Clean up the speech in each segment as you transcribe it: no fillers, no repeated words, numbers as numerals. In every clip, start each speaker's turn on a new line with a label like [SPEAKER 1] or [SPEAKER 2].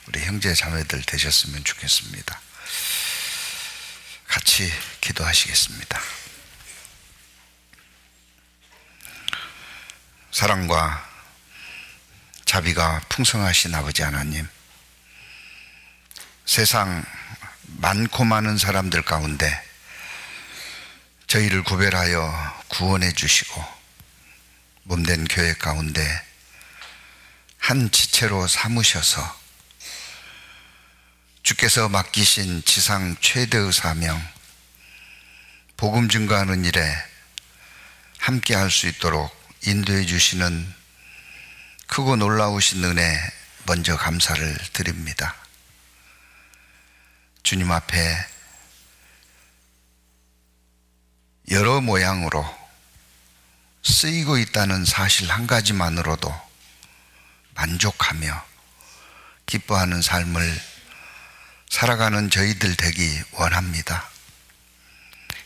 [SPEAKER 1] 우리 형제 자매들 되셨으면 좋겠습니다. 같이 기도하시겠습니다. 사랑과 자비가 풍성하신 아버지 하나님, 세상 많고 많은 사람들 가운데 저희를 구별하여 구원해 주시고 몸된 교회 가운데 한 지체로 삼으셔서 주께서 맡기신 지상 최대의 사명, 복음 증거하는 일에 함께 할 수 있도록 인도해 주시는 크고 놀라우신 은혜 먼저 감사를 드립니다. 주님 앞에 여러 모양으로 쓰이고 있다는 사실 한 가지만으로도 만족하며 기뻐하는 삶을 살아가는 저희들 되기 원합니다.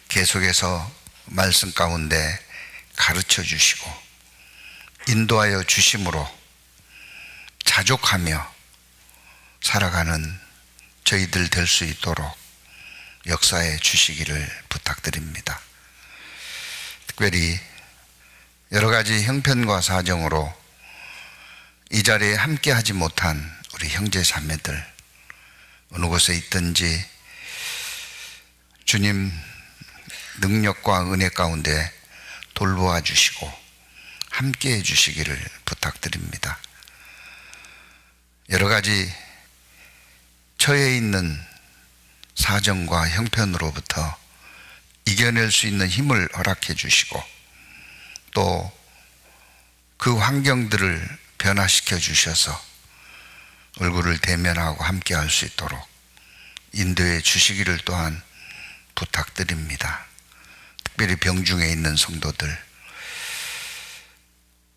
[SPEAKER 1] 계속해서 말씀 가운데 가르쳐 주시고 인도하여 주심으로 자족하며 살아가는 저희들 될 수 있도록 역사해 주시기를 부탁드립니다. 특별히 여러 가지 형편과 사정으로 이 자리에 함께 하지 못한 우리 형제 자매들, 어느 곳에 있든지 주님 능력과 은혜 가운데 돌보아 주시고 함께 해 주시기를 부탁드립니다. 여러 가지 처해 있는 사정과 형편으로부터 이겨낼 수 있는 힘을 허락해 주시고 또 그 환경들을 변화시켜 주셔서 얼굴을 대면하고 함께 할 수 있도록 인도해 주시기를 또한 부탁드립니다. 특별히 병중에 있는 성도들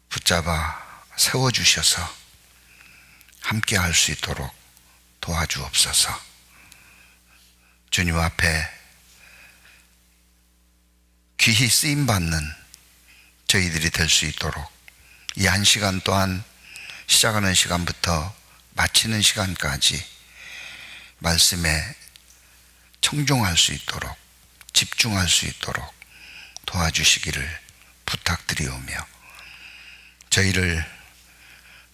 [SPEAKER 1] 붙잡아 세워주셔서 함께 할 수 있도록 도와주옵소서. 주님 앞에 귀히 쓰임받는 저희들이 될 수 있도록 이 한 시간 또한 시작하는 시간부터 마치는 시간까지 말씀에 청종할 수 있도록 집중할 수 있도록 도와주시기를 부탁드리오며 저희를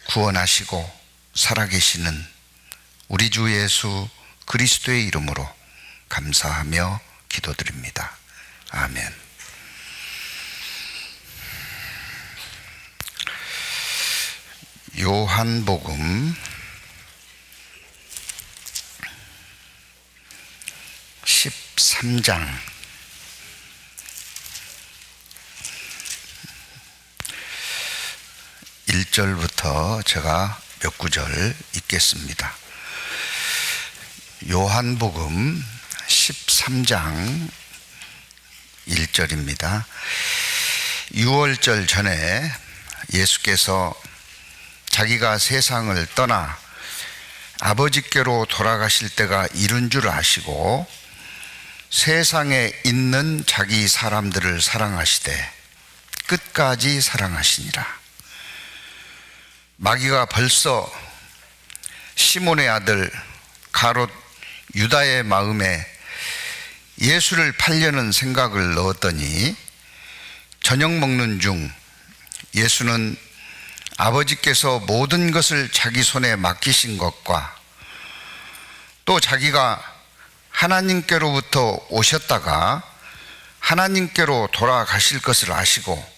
[SPEAKER 1] 구원하시고 살아계시는 우리 주 예수 그리스도의 이름으로 감사하며 기도드립니다. 아멘. 요한복음 13장 1절부터 제가 몇 구절 읽겠습니다. 요한복음 13장 1절입니다. 유월절 전에 예수께서 자기가 세상을 떠나 아버지께로 돌아가실 때가 이른 줄 아시고 세상에 있는 자기 사람들을 사랑하시되 끝까지 사랑하시니라. 마귀가 벌써 시몬의 아들 가롯 유다의 마음에 예수를 팔려는 생각을 넣었더니 저녁 먹는 중 예수는 아버지께서 모든 것을 자기 손에 맡기신 것과 또 자기가 하나님께로부터 오셨다가 하나님께로 돌아가실 것을 아시고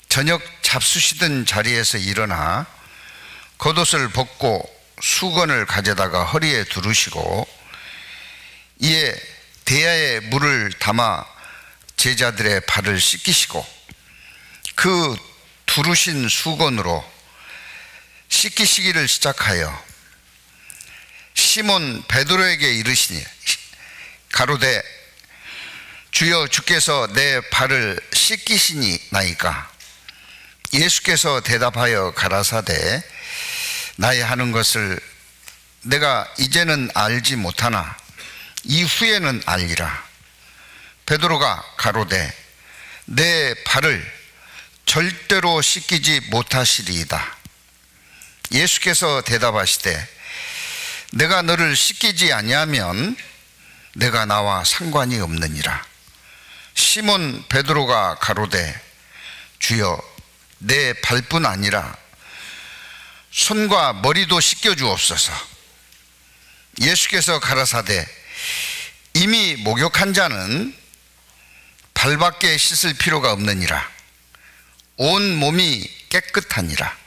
[SPEAKER 1] 저녁 잡수시던 자리에서 일어나 겉옷을 벗고 수건을 가져다가 허리에 두르시고 이에 대야에 물을 담아 제자들의 발을 씻기시고 그 두르신 수건으로 씻기시기를 시작하여 시몬 베드로에게 이르시니 가로되 주여 주께서 내 발을 씻기시니나이까. 예수께서 대답하여 가라사대 나의 하는 것을 내가 이제는 알지 못하나 이후에는 알리라. 베드로가 가로되 내 발을 절대로 씻기지 못하시리이다. 예수께서 대답하시되 내가 너를 씻기지 아니하면 내가 나와 상관이 없느니라. 시몬 베드로가 가로되 주여 내 발뿐 아니라 손과 머리도 씻겨 주옵소서. 예수께서 가라사대 이미 목욕한 자는 발밖에 씻을 필요가 없느니라. 온 몸이 깨끗하니라.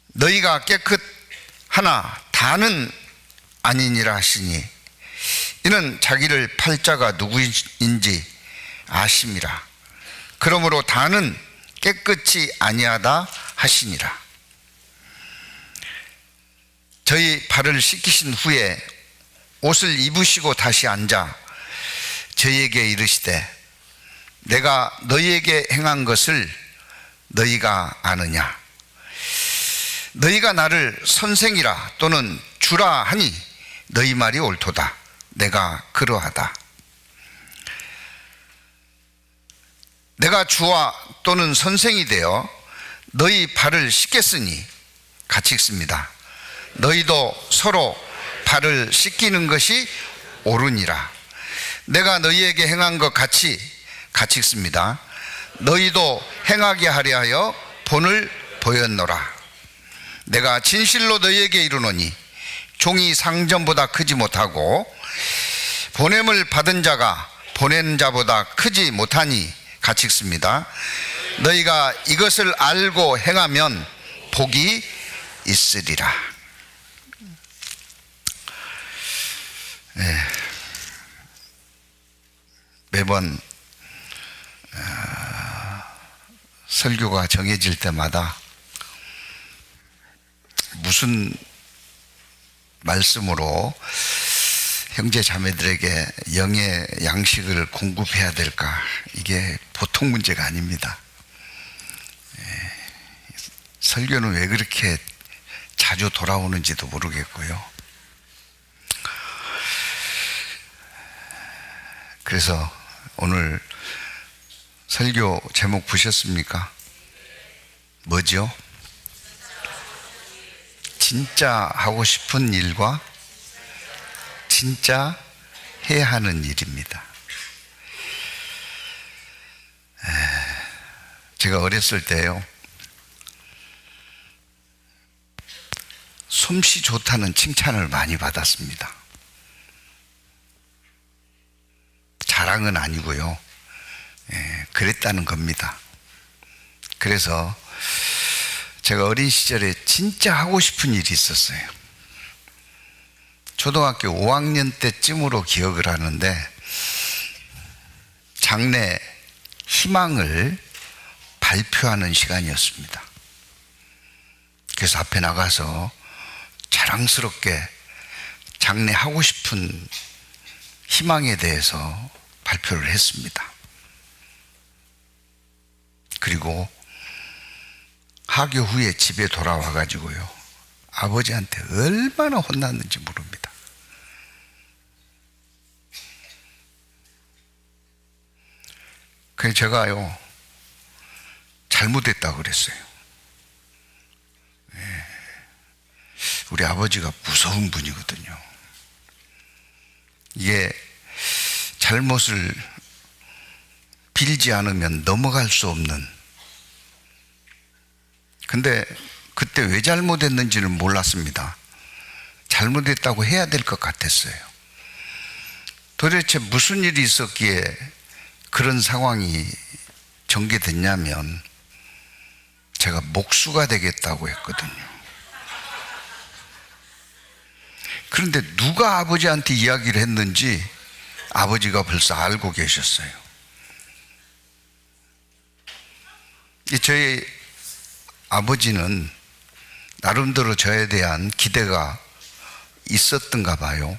[SPEAKER 1] 너희가 깨끗하나 다는 아니니라 하시니 이는 자기를 팔 자가 누구인지 아심이라. 그러므로 다는 깨끗이 아니하다 하시니라. 저희 발을 씻기신 후에 옷을 입으시고 다시 앉아 저희에게 이르시되 내가 너희에게 행한 것을 너희가 아느냐. 너희가 나를 선생이라 또는 주라 하니 너희 말이 옳도다. 내가 그러하다. 내가 주와 또는 선생이 되어 너희 발을 씻겠으니 같이 읽습니다. 너희도 서로 발을 씻기는 것이 옳으니라. 내가 너희에게 행한 것 같이 읽습니다. 너희도 행하게 하려 하여 본을 보였노라. 내가 진실로 너희에게 이르노니 종이 상전보다 크지 못하고 보냄을 받은 자가 보낸 자보다 크지 못하니 같이 읽습니다. 너희가 이것을 알고 행하면 복이 있으리라. 네. 매번 설교가 정해질 때마다 무슨 말씀으로 형제 자매들에게 영의 양식을 공급해야 될까, 이게 보통 문제가 아닙니다. 설교는 왜 그렇게 자주 돌아오는지도 모르겠고요. 그래서 오늘 설교 제목 보셨습니까? 뭐죠? 진짜 하고 싶은 일과 진짜 해야 하는 일입니다. 제가 어렸을 때요, 솜씨 좋다는 칭찬을 많이 받았습니다. 자랑은 아니고요, 그랬다는 겁니다. 그래서 제가 어린 시절에 진짜 하고 싶은 일이 있었어요. 초등학교 5학년 때쯤으로 기억을 하는데, 장래 희망을 발표하는 시간이었습니다. 그래서 앞에 나가서 자랑스럽게 장래 하고 싶은 희망에 대해서 발표를 했습니다. 그리고 하교 후에 집에 돌아와 가지고요, 아버지한테 얼마나 혼났는지 모릅니다. 그래서 제가요, 잘못했다고 그랬어요. 우리 아버지가 무서운 분이거든요. 이게 잘못을 빌지 않으면 넘어갈 수 없는, 근데 그때 왜 잘못했는지는 몰랐습니다. 잘못했다고 해야 될 것 같았어요. 도대체 무슨 일이 있었기에 그런 상황이 전개됐냐면, 제가 목수가 되겠다고 했거든요. 그런데 누가 아버지한테 이야기를 했는지 아버지가 벌써 알고 계셨어요. 저희 아버지는 나름대로 저에 대한 기대가 있었던가 봐요.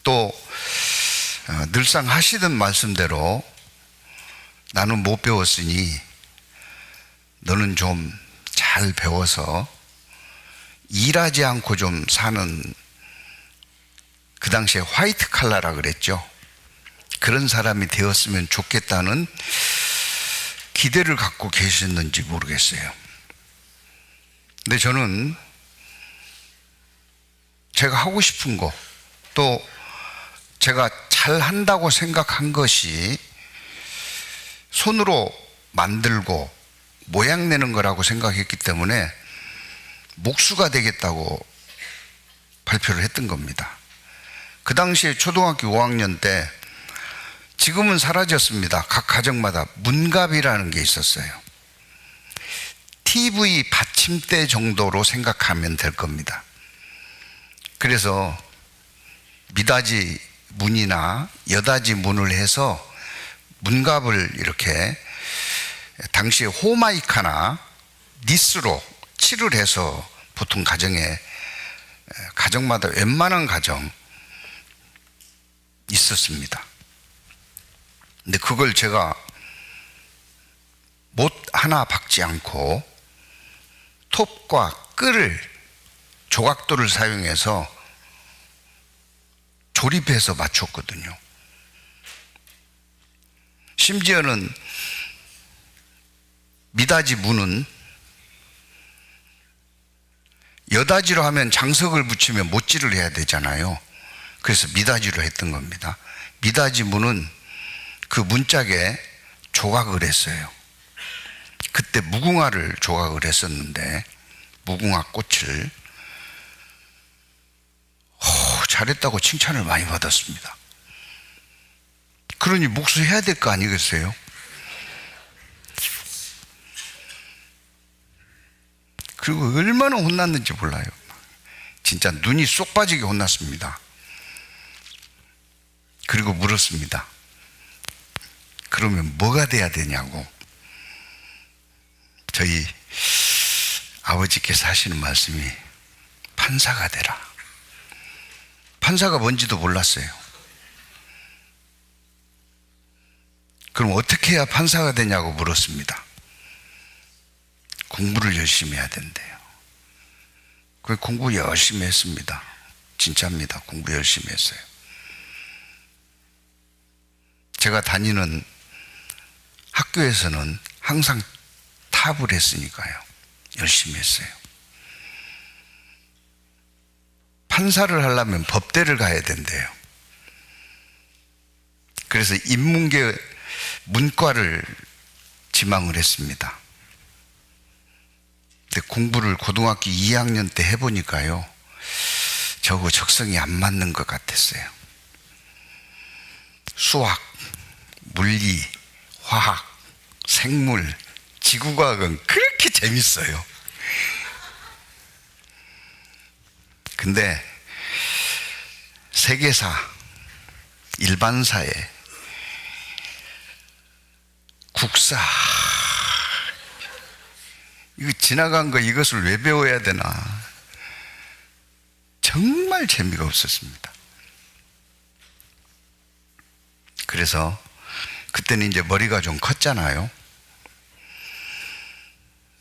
[SPEAKER 1] 또 늘상 하시던 말씀대로 나는 못 배웠으니 너는 좀 잘 배워서 일하지 않고 좀 사는, 그 당시에 화이트 칼라라 그랬죠. 그런 사람이 되었으면 좋겠다는 기대를 갖고 계셨는지 모르겠어요. 근데 저는 제가 하고 싶은 거, 또 제가 잘한다고 생각한 것이 손으로 만들고 모양 내는 거라고 생각했기 때문에 목수가 되겠다고 발표를 했던 겁니다. 그 당시에 초등학교 5학년 때, 지금은 사라졌습니다. 각 가정마다 문갑이라는 게 있었어요. TV 받침대 정도로 생각하면 될 겁니다. 그래서 미닫이 문이나 여닫이 문을 해서 문갑을 이렇게 당시에 호마이카나 니스로 칠을 해서 보통 가정마다 웬만한 가정 있었습니다. 근데 그걸 제가 못 하나 박지 않고 톱과 끌을, 조각도를 사용해서 조립해서 맞췄거든요. 심지어는 미닫이 문은 여닫이로 하면 장석을 붙이면 못질을 해야 되잖아요. 그래서 미닫이로 했던 겁니다. 미닫이 문은 그 문짝에 조각을 했어요. 그때 무궁화를 조각을 했었는데, 무궁화 꽃을 잘했다고 칭찬을 많이 받았습니다. 그러니 목수해야 될 거 아니겠어요? 그리고 얼마나 혼났는지 몰라요. 진짜 눈이 쏙 빠지게 혼났습니다. 그리고 물었습니다. 그러면 뭐가 돼야 되냐고. 저희 아버지께서 하시는 말씀이 판사가 되라. 판사가 뭔지도 몰랐어요. 그럼 어떻게 해야 판사가 되냐고 물었습니다. 공부를 열심히 해야 된대요. 그 공부 열심히 했습니다. 진짜입니다. 공부 열심히 했어요. 제가 다니는 학교에서는 항상 탑을 했으니까요. 열심히 했어요. 판사를 하려면 법대를 가야 된대요. 그래서 인문계 문과를 지망을 했습니다. 근데 공부를 고등학교 2학년 때 해보니까요, 저거 적성이 안 맞는 것 같았어요. 수학, 물리, 화학, 생물, 지구과학은 그렇게 재밌어요. 근데 세계사, 일반사에 국사, 이거 지나간 거 이것을 왜 배워야 되나. 정말 재미가 없었습니다. 그래서 그때는 이제 머리가 좀 컸잖아요.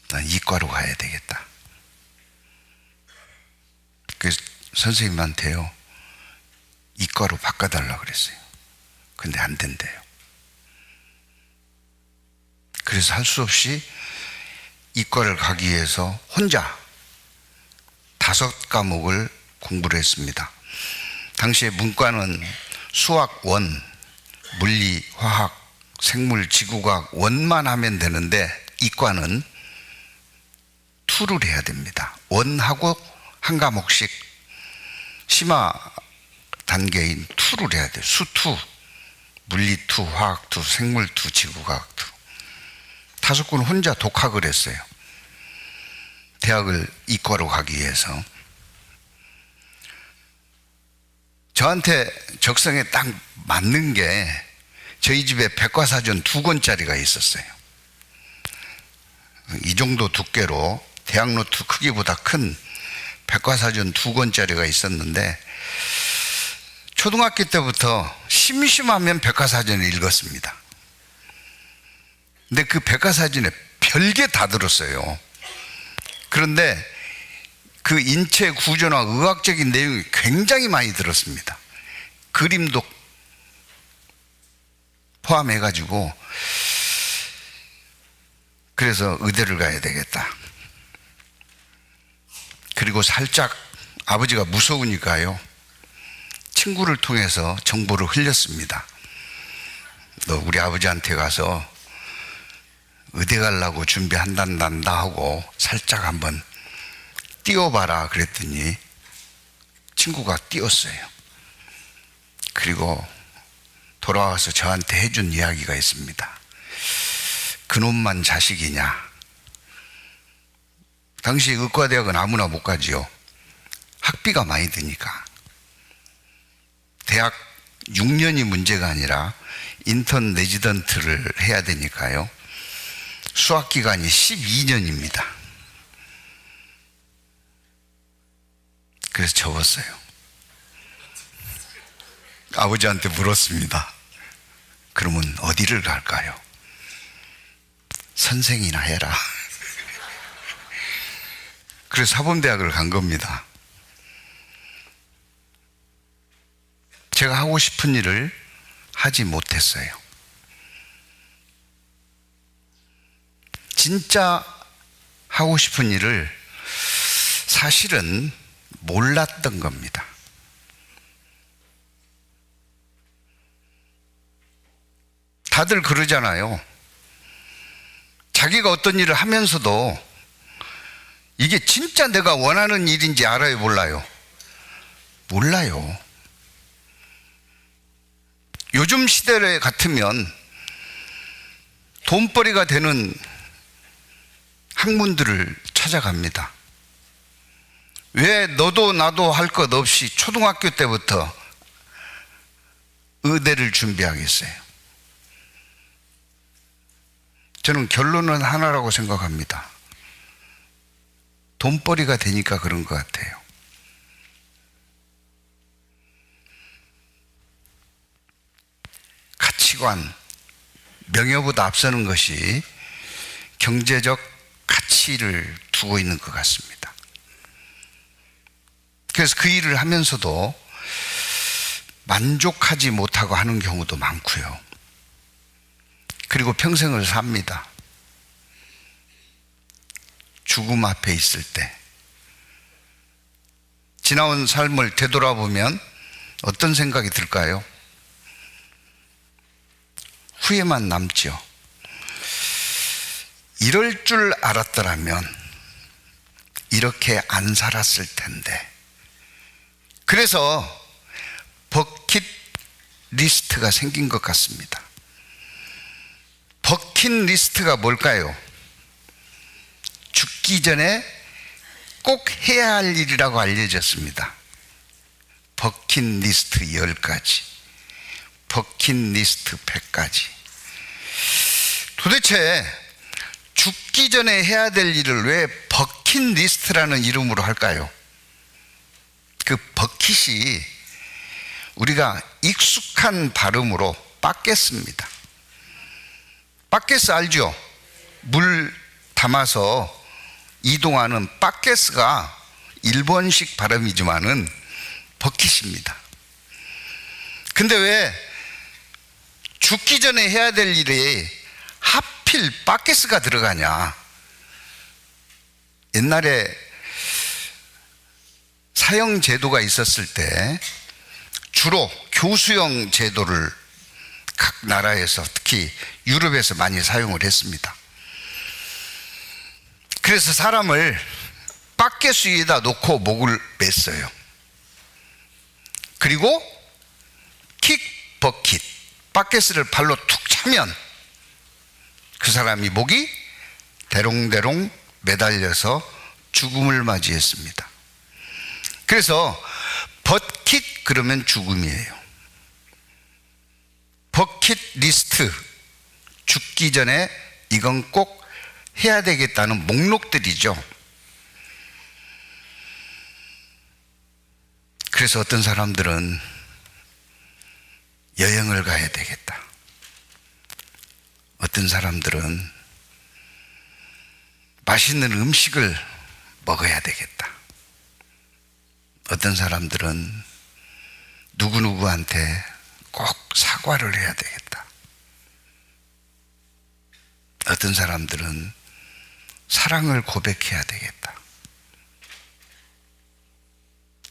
[SPEAKER 1] 난 이과로 가야 되겠다. 그래서 선생님한테요, 이과로 바꿔달라고 그랬어요. 근데 안 된대요. 그래서 할 수 없이 이과를 가기 위해서 혼자 5과목을 공부를 했습니다. 당시에 문과는 수학 원, 물리, 화학, 생물, 지구과학 원만 하면 되는데, 이과는 2를 해야 됩니다. 원하고 한 과목씩 심화 단계인 2를 해야 돼요. 수 2, 물리 2, 화학 2, 생물 2, 지구과학 2. 5권 혼자 독학을 했어요. 대학을 이과로 가기 위해서. 저한테 적성에 딱 맞는 게, 저희 집에 백과사전 2권짜리가 있었어요. 이 정도 두께로 대학 노트 크기보다 큰 백과사전 2권짜리가 있었는데, 초등학교 때부터 심심하면 백과사전을 읽었습니다. 근데 그 백과사전에 별게 다 들었어요. 그런데 그 인체 구조나 의학적인 내용이 굉장히 많이 들었습니다. 그림도 포함해가지고, 그래서 의대를 가야 되겠다. 그리고 살짝 아버지가 무서우니까요, 친구를 통해서 정보를 흘렸습니다. 너 우리 아버지한테 가서 의대 가려고 준비한단다 하고 살짝 한번 띄워봐라 그랬더니 친구가 띄웠어요. 그리고 돌아와서 저한테 해준 이야기가 있습니다. 그놈만 자식이냐. 당시 의과대학은 아무나 못 가지요. 학비가 많이 드니까. 대학 6년이 문제가 아니라 인턴 레지던트를 해야 되니까요. 수학 기간이 12년입니다. 그래서 접었어요. 아버지한테 물었습니다. 그러면 어디를 갈까요? 선생이나 해라. 그래서 사범대학을 간 겁니다. 제가 하고 싶은 일을 하지 못했어요. 진짜 하고 싶은 일을 사실은 몰랐던 겁니다. 다들 그러잖아요. 자기가 어떤 일을 하면서도 이게 진짜 내가 원하는 일인지 알아요, 몰라요? 몰라요. 요즘 시대 같으면 돈벌이가 되는 학문들을 찾아갑니다. 왜 너도 나도 할 것 없이 초등학교 때부터 의대를 준비하겠어요? 저는 결론은 하나라고 생각합니다. 돈벌이가 되니까 그런 것 같아요. 가치관, 명예보다 앞서는 것이 경제적 가치를 두고 있는 것 같습니다. 그래서 그 일을 하면서도 만족하지 못하고 하는 경우도 많고요. 그리고 평생을 삽니다. 죽음 앞에 있을 때 지나온 삶을 되돌아보면 어떤 생각이 들까요? 후회만 남죠. 이럴 줄 알았더라면 이렇게 안 살았을 텐데. 그래서 버킷리스트가 생긴 것 같습니다. 버킷리스트가 뭘까요? 죽기 전에 꼭 해야 할 일이라고 알려졌습니다. 버킷리스트 10가지, 버킷리스트 100가지. 도대체 죽기 전에 해야 될 일을 왜 버킷리스트라는 이름으로 할까요? 그 버킷이 우리가 익숙한 발음으로 바켓입니다. 바켓 알죠? 물 담아서 이동하는 바켓가 일본식 발음이지만은 버킷입니다. 근데 왜 죽기 전에 해야 될 일에 하필 바켓가 들어가냐? 옛날에 사형 제도가 있었을 때 주로 교수형 제도를 각 나라에서 특히 유럽에서 많이 사용을 했습니다. 그래서 사람을 바켓 위에다 놓고 목을 맸어요. 그리고 킥버킷, 바켓을 발로 툭 차면 그 사람이 목이 대롱대롱 매달려서 죽음을 맞이했습니다. 그래서 버킷 그러면 죽음이에요. 버킷리스트, 죽기 전에 이건 꼭 해야 되겠다는 목록들이죠. 그래서 어떤 사람들은 여행을 가야 되겠다. 어떤 사람들은 맛있는 음식을 먹어야 되겠다. 어떤 사람들은 누구누구한테 꼭 사과를 해야 되겠다. 어떤 사람들은 사랑을 고백해야 되겠다.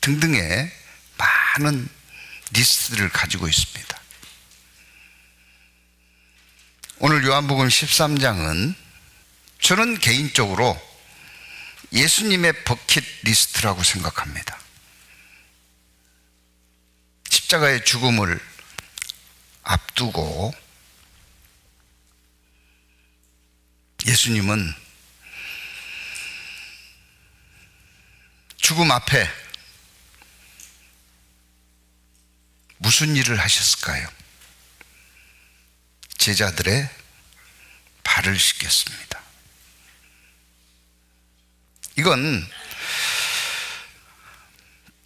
[SPEAKER 1] 등등의 많은 리스트를 가지고 있습니다. 오늘 요한복음 13장은 저는 개인적으로 예수님의 버킷리스트라고 생각합니다. 십자가의 죽음을 앞두고 예수님은 죽음 앞에 무슨 일을 하셨을까요? 제자들의 발을 씻겼습니다. 이건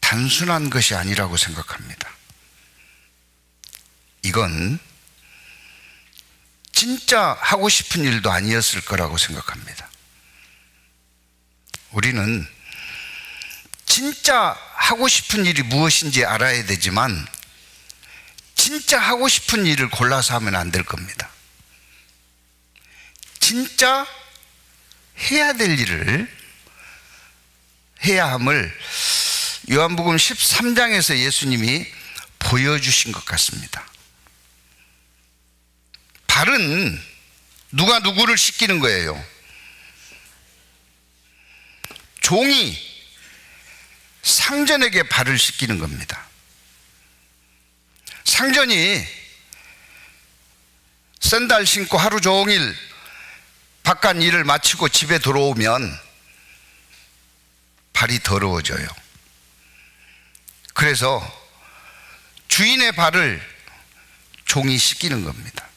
[SPEAKER 1] 단순한 것이 아니라고 생각합니다. 이건 진짜 하고 싶은 일도 아니었을 거라고 생각합니다. 우리는 진짜 하고 싶은 일이 무엇인지 알아야 되지만 진짜 하고 싶은 일을 골라서 하면 안 될 겁니다. 진짜 해야 될 일을 해야 함을 요한복음 13장에서 예수님이 보여주신 것 같습니다. 발은 누가 누구를 씻기는 거예요? 종이 상전에게 발을 씻기는 겁니다. 상전이 샌들 신고 하루 종일 바깥 일을 마치고 집에 들어오면 발이 더러워져요. 그래서 주인의 발을 종이 씻기는 겁니다.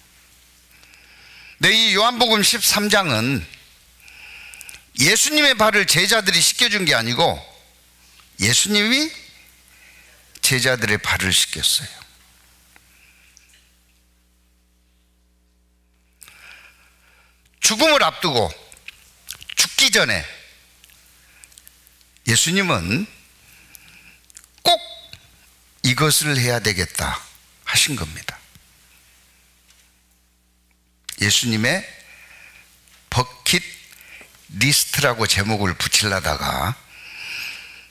[SPEAKER 1] 네, 이 요한복음 13장은 예수님의 발을 제자들이 씻겨준 게 아니고 예수님이 제자들의 발을 씻겼어요. 죽음을 앞두고 죽기 전에 예수님은 꼭 이것을 해야 되겠다 하신 겁니다. 예수님의 버킷 리스트라고 제목을 붙이려다가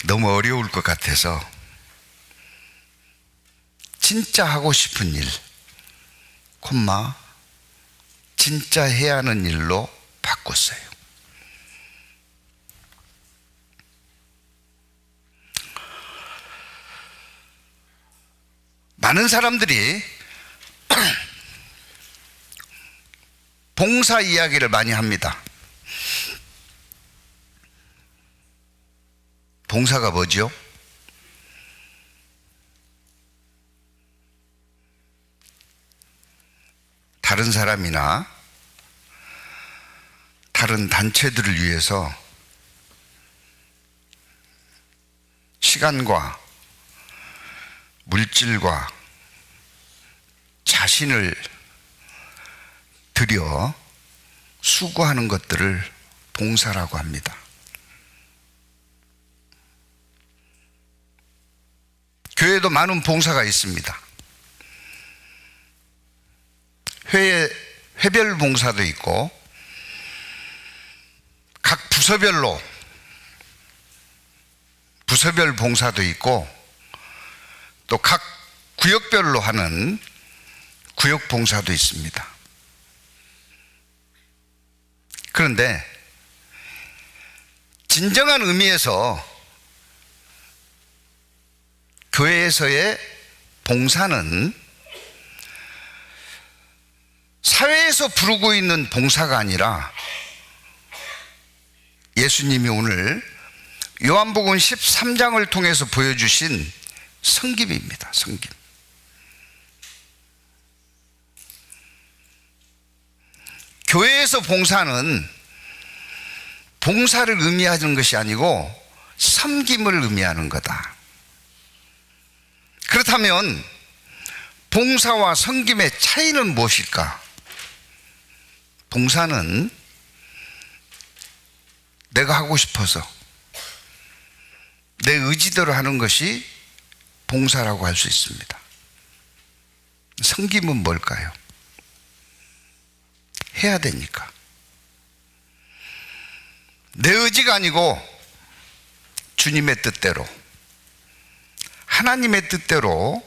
[SPEAKER 1] 너무 어려울 것 같아서 진짜 하고 싶은 일, 진짜 해야 하는 일로 바꿨어요. 많은 사람들이 봉사 이야기를 많이 합니다. 봉사가 뭐죠? 다른 사람이나 다른 단체들을 위해서 시간과 물질과 자신을 들여 수고하는 것들을 봉사라고 합니다. 교회에도 많은 봉사가 있습니다. 회별 봉사도 있고 각 부서별 봉사도 있고 또 각 구역별로 하는 구역 봉사도 있습니다. 그런데 진정한 의미에서 교회에서의 봉사는 사회에서 부르고 있는 봉사가 아니라 예수님이 오늘 요한복음 13장을 통해서 보여주신 섬김입니다. 섬김. 교회에서 봉사는 봉사를 의미하는 것이 아니고 섬김을 의미하는 거다. 그렇다면 봉사와 섬김의 차이는 무엇일까? 봉사는 내가 하고 싶어서 내 의지대로 하는 것이 봉사라고 할 수 있습니다. 섬김은 뭘까요? 해야 되니까. 내 의지가 아니고 주님의 뜻대로 하나님의 뜻대로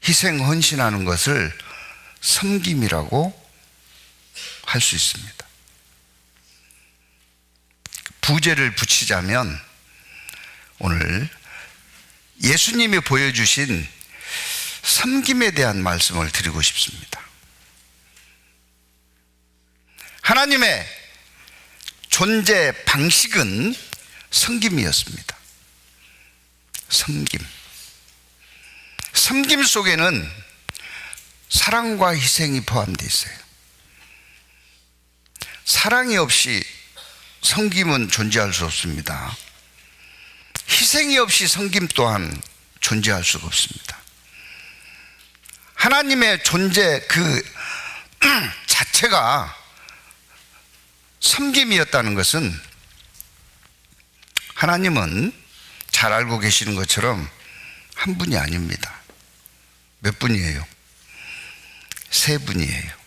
[SPEAKER 1] 희생 헌신하는 것을 섬김이라고 할 수 있습니다. 부제를 붙이자면 오늘 예수님이 보여주신 섬김에 대한 말씀을 드리고 싶습니다. 하나님의 존재 방식은 섬김이었습니다. 섬김 속에는 사랑과 희생이 포함되어 있어요. 사랑이 없이 섬김은 존재할 수 없습니다. 희생이 없이 섬김 또한 존재할 수가 없습니다. 하나님의 존재 그 자체가 섬김이었다는 것은 하나님은 잘 알고 계시는 것처럼 한 분이 아닙니다. 몇 분이에요? 세 분이에요.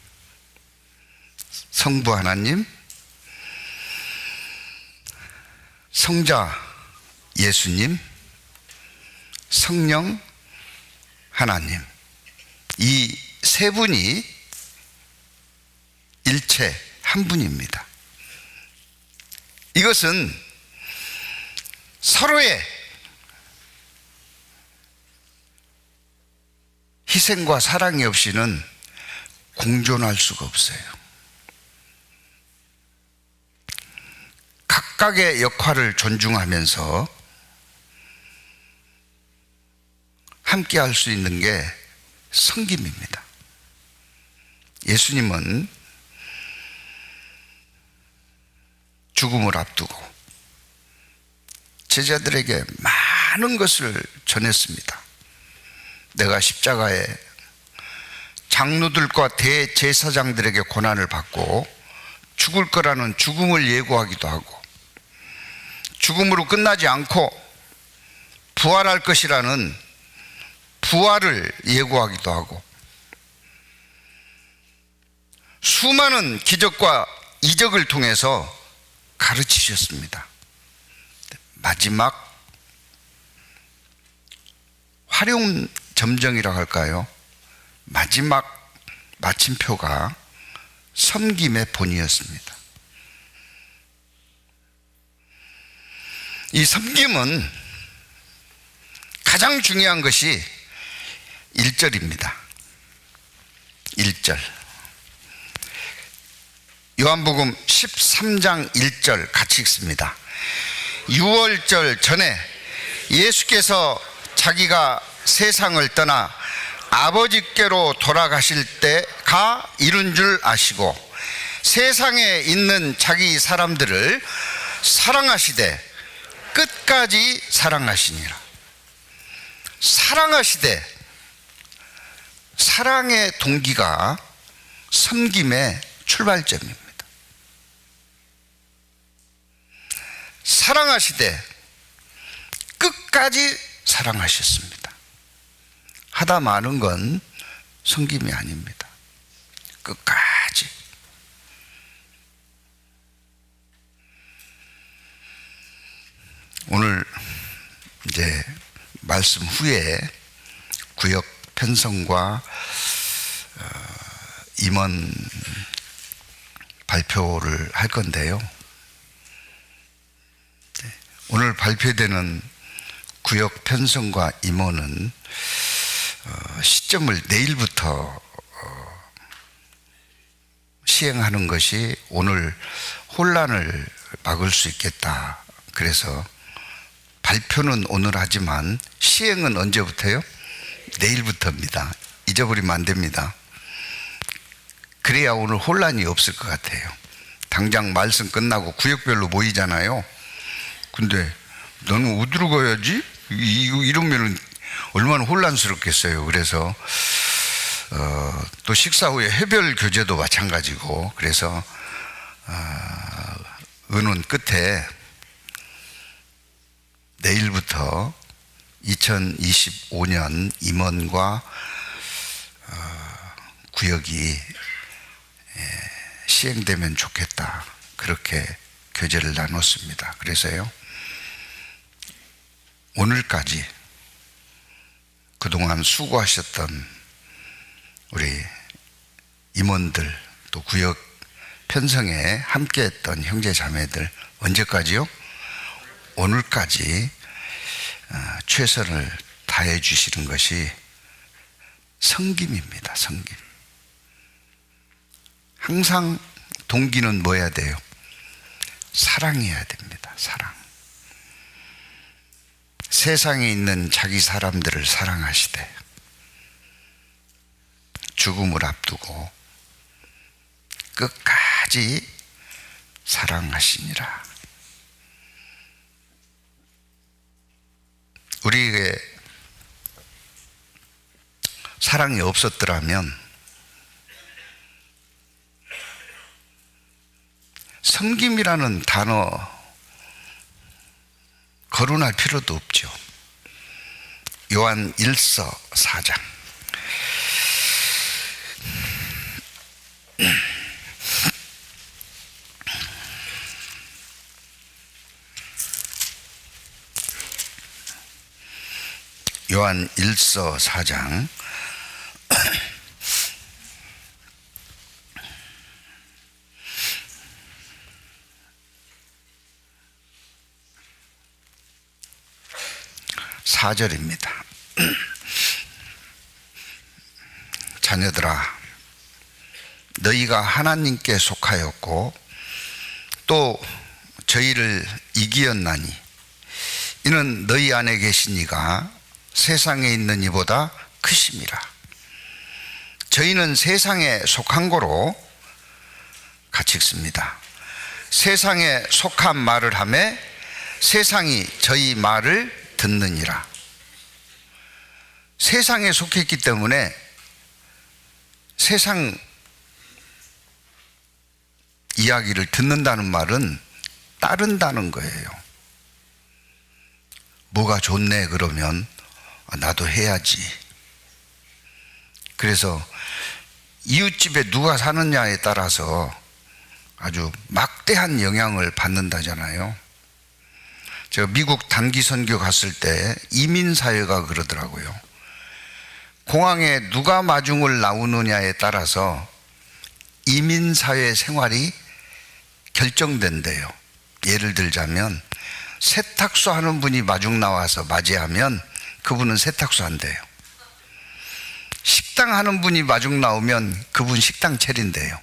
[SPEAKER 1] 성부 하나님, 성자 예수님, 성령 하나님, 이 세 분이 일체 한 분입니다. 이것은 서로의 희생과 사랑이 없이는 공존할 수가 없어요. 각각의 역할을 존중하면서 함께 할 수 있는 게 섬김입니다. 예수님은 죽음을 앞두고 제자들에게 많은 것을 전했습니다. 내가 십자가에 장로들과 대제사장들에게 고난을 받고 죽을 거라는 죽음을 예고하기도 하고, 죽음으로 끝나지 않고 부활할 것이라는 부활을 예고하기도 하고, 수많은 기적과 이적을 통해서 가르치셨습니다. 마지막 활용점정이라고 할까요? 마지막 마침표가 섬김의 본이었습니다. 이 섬김은 가장 중요한 것이 1절입니다. 1절. 요한복음 13장 1절 같이 읽습니다. 유월절 전에 예수께서 자기가 세상을 떠나 아버지께로 돌아가실 때가 이른 줄 아시고 세상에 있는 자기 사람들을 사랑하시되 끝까지 사랑하시니라. 사랑하시되, 사랑의 동기가 섬김의 출발점입니다. 사랑하시되 끝까지 사랑하셨습니다. 하다 마는 건 섬김이 아닙니다. 끝까지. 오늘 이제 말씀 후에 구역 편성과 임원 발표를 할 건데요. 오늘 발표되는 구역 편성과 임원은 시점을 내일부터 시행하는 것이 오늘 혼란을 막을 수 있겠다. 그래서 발표는 오늘 하지만 시행은 언제부터요? 내일부터입니다. 잊어버리면 안 됩니다. 그래야 오늘 혼란이 없을 것 같아요. 당장 말씀 끝나고 구역별로 모이잖아요. 근데 너는 어디로 가야지? 이러면 얼마나 혼란스럽겠어요. 그래서 또 식사 후에 해별 교제도 마찬가지고, 그래서 의논 끝에 내일부터 2025년 임원과 구역이 시행되면 좋겠다, 그렇게 교제를 나눴습니다. 그래서요, 오늘까지 그동안 수고하셨던 우리 임원들, 또 구역 편성에 함께했던 형제 자매들, 언제까지요? 오늘까지 최선을 다해 주시는 것이 섬김입니다. 섬김. 항상 동기는 뭐 해야 돼요? 사랑해야 됩니다. 사랑. 세상에 있는 자기 사람들을 사랑하시되 죽음을 앞두고 끝까지 사랑하시니라. 우리에게 사랑이 없었더라면 섬김이라는 단어 거론할 필요도 없죠. 요한 1서 4장 요한 1서 4장 4절입니다. 자녀들아, 너희가 하나님께 속하였고 또 저희를 이기었나니 이는 너희 안에 계신 이가 세상에 있는 이보다 크심이라. 저희는 세상에 속한 거로 같이 읽습니다. 세상에 속한 말을 하매 세상이 저희 말을 듣느니라. 세상에 속했기 때문에 세상 이야기를 듣는다는 말은 따른다는 거예요. 뭐가 좋네 그러면 나도 해야지. 그래서 이웃집에 누가 사느냐에 따라서 아주 막대한 영향을 받는다잖아요. 제가 미국 단기 선교 갔을 때 이민사회가 그러더라고요. 공항에 누가 마중을 나오느냐에 따라서 이민사회 생활이 결정된대요. 예를 들자면 세탁소 하는 분이 마중 나와서 맞이하면 그분은 세탁소 한대요. 식당 하는 분이 마중 나오면 그분 식당 차린대요.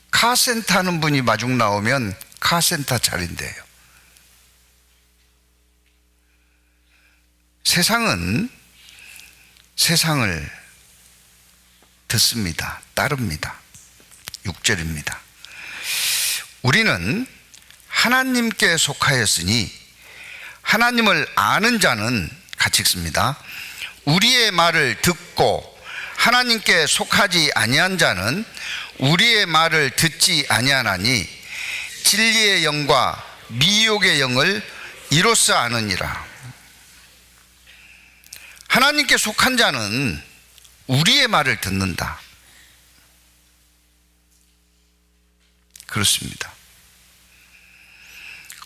[SPEAKER 1] 카센터 하는 분이 마중 나오면 카센터 차린대요. 세상은 세상을 듣습니다. 따릅니다. 6절입니다. 우리는 하나님께 속하였으니 하나님을 아는 자는, 같이 읽습니다. 우리의 말을 듣고 하나님께 속하지 아니한 자는 우리의 말을 듣지 아니하나니 진리의 영과 미혹의 영을 이로써 아느니라. 하나님께 속한 자는 우리의 말을 듣는다. 그렇습니다.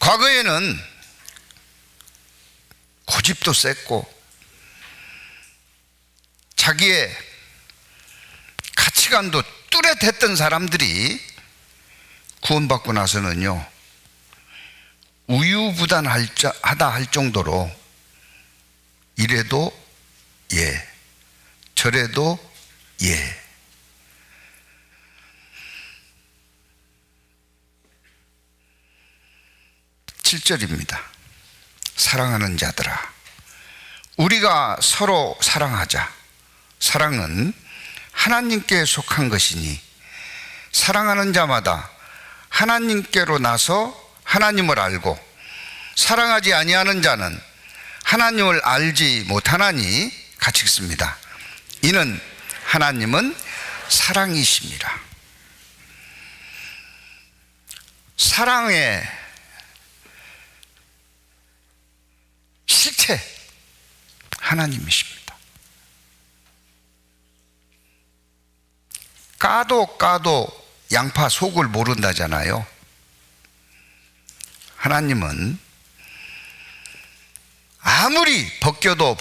[SPEAKER 1] 과거에는 고집도 셌고 자기의 가치관도 뚜렷했던 사람들이 구원받고 나서는요, 우유부단하다 할 정도로 이래도 예, 저래도 예. (7절입니다) 사랑하는 자들아, 우리가 서로 사랑하자. 사랑은 하나님께 속한 것이니 사랑하는 자마다 하나님께로 나서 하나님을 알고 사랑하지 아니하는 자는 하나님을 알지 못하나니, 같이 읽습니다. 이는 하나님은 사랑이심이라. 사랑의 실체 하나님이십니다. 까도 양파 속을 모른다잖아요. 하나님은 아무리 벗겨도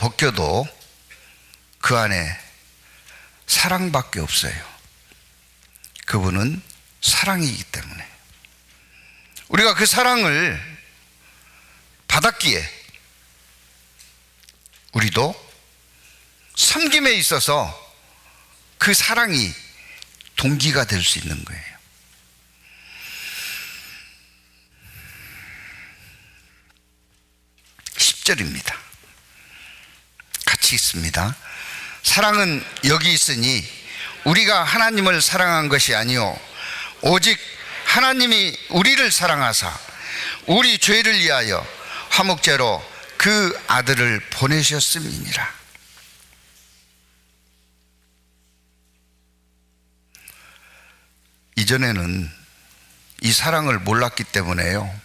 [SPEAKER 1] 그 안에 사랑밖에 없어요. 그분은 사랑이기 때문에 우리가 그 사랑을 받았기에 우리도 섬김에 있어서 그 사랑이 동기가 될 수 있는 거예요. (10절입니다) 같이 읽습니다. 사랑은 여기 있으니 우리가 하나님을 사랑한 것이 아니요 오직 하나님이 우리를 사랑하사 우리 죄를 위하여 화목제로 그 아들을 보내셨음이니라. 이전에는 이 사랑을 몰랐기 때문에요,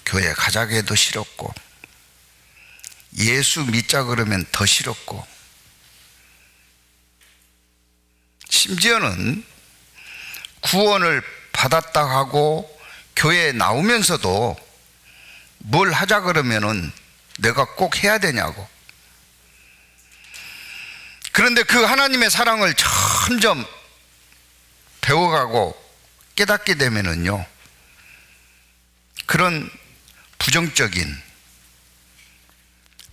[SPEAKER 1] 교회 가자고 해도 싫었고 예수 믿자 그러면 더 싫었고, 심지어는 구원을 받았다 하고 교회에 나오면서도 뭘 하자 그러면은 내가 꼭 해야 되냐고. 그런데 그 하나님의 사랑을 점점 배워가고 깨닫게 되면은요, 그런 부정적인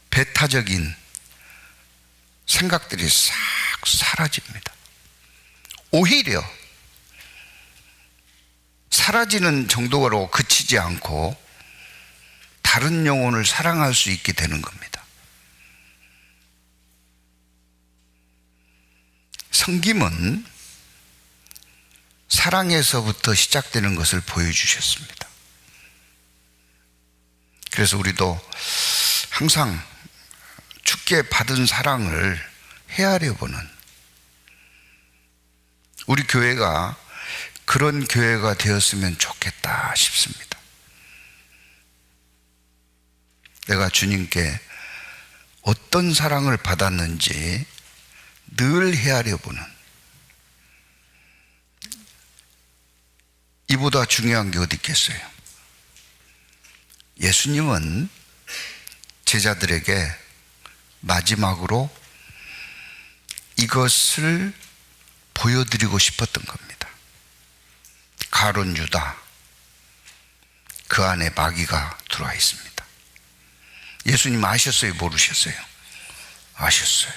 [SPEAKER 1] 배타적인 생각들이 싹 사라집니다. 오히려 사라지는 정도로 그치지 않고 다른 영혼을 사랑할 수 있게 되는 겁니다. 섬김은 사랑에서부터 시작되는 것을 보여주셨습니다. 그래서 우리도 항상 주께 받은 사랑을 헤아려 보는 우리 교회가 그런 교회가 되었으면 좋겠다 싶습니다. 내가 주님께 어떤 사랑을 받았는지 늘 헤아려 보는, 이보다 중요한 게 어디 있겠어요? 예수님은 제자들에게 마지막으로 이것을 보여드리고 싶었던 겁니다. 가룟 유다, 그 안에 마귀가 들어와 있습니다. 예수님 아셨어요? 모르셨어요? 아셨어요.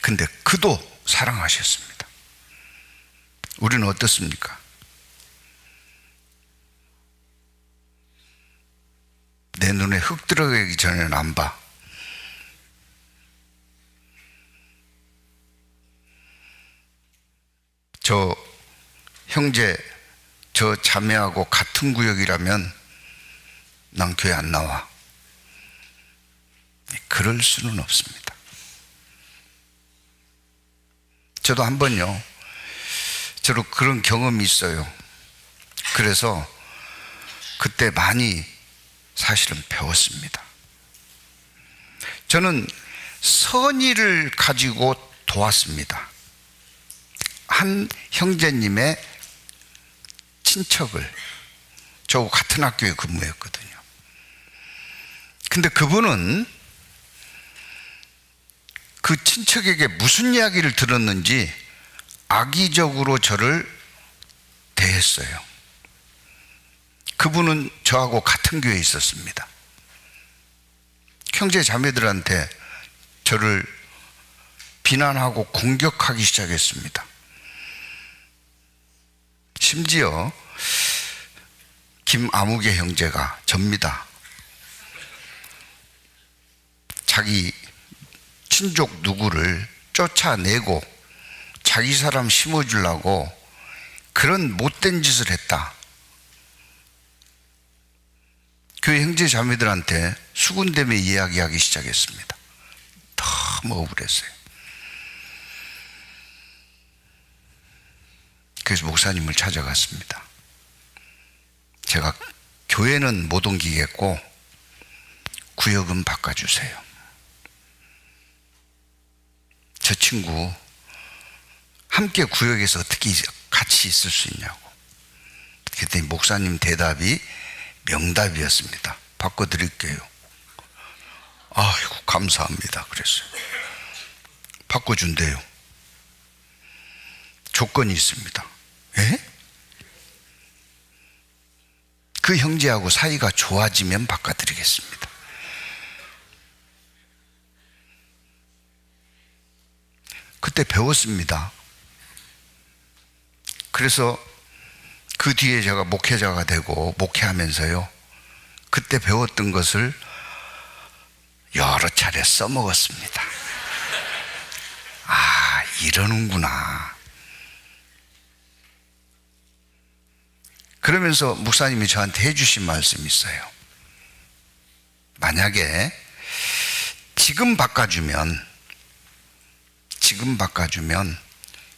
[SPEAKER 1] 근데 그도 사랑하셨습니다. 우리는 어떻습니까? 내 눈에 흙 들어가기 전에는 안 봐. 저 형제, 저 자매하고 같은 구역이라면 난 교회 안 나와. 그럴 수는 없습니다. 저도 한 번요, 저도 그런 경험이 있어요. 그래서 그때 많이 사실은 배웠습니다. 저는 선의를 가지고 도왔습니다. 한 형제님의 친척을, 저하고 같은 학교에 근무했거든요. 근데 그분은 그 친척에게 무슨 이야기를 들었는지 악의적으로 저를 대했어요. 그분은 저하고 같은 교회에 있었습니다. 형제 자매들한테 저를 비난하고 공격하기 시작했습니다. 심지어 김아무개 형제가 접니다. 자기 친족 누구를 쫓아내고 자기 사람 심어주려고 그런 못된 짓을 했다. 교회 형제 자매들한테 수군대며 이야기하기 시작했습니다. 너무 억울했어요. 그래서 목사님을 찾아갔습니다. 제가 교회는 못 옮기겠고 구역은 바꿔주세요. 저 친구 함께 구역에서 어떻게 같이 있을 수 있냐고. 그랬더니 목사님 대답이 명답이었습니다. 바꿔드릴게요. 아이고, 감사합니다. 그랬어요. 바꿔준대요. 조건이 있습니다. 예? 그 형제하고 사이가 좋아지면 바꿔드리겠습니다. 그때 배웠습니다. 그래서 그 뒤에 제가 목회자가 되고 목회하면서요, 그때 배웠던 것을 여러 차례 써먹었습니다. 아, 이러는구나. 그러면서 목사님이 저한테 해주신 말씀이 있어요. 만약에 지금 바꿔주면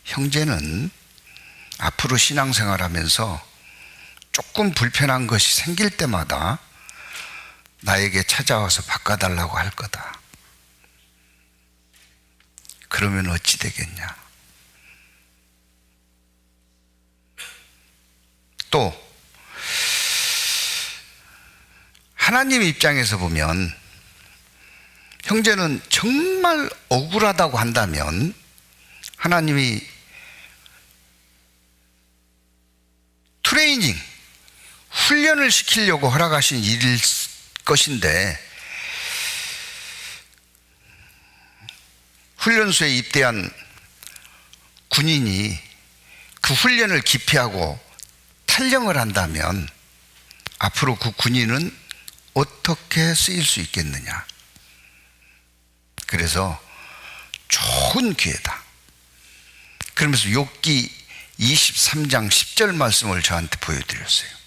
[SPEAKER 1] 형제는 앞으로 신앙생활 하면서 조금 불편한 것이 생길 때마다 나에게 찾아와서 바꿔달라고 할 거다. 그러면 어찌 되겠냐? 또 하나님의 입장에서 보면 형제는 정말 억울하다고 한다면 하나님이 트레이닝, 훈련을 시키려고 허락하신 일일 것인데, 훈련소에 입대한 군인이 그 훈련을 기피하고 탈영을 한다면 앞으로 그 군인은 어떻게 쓰일 수 있겠느냐. 그래서 좋은 기회다. 그러면서 욥기 23장 10절 말씀을 저한테 보여드렸어요.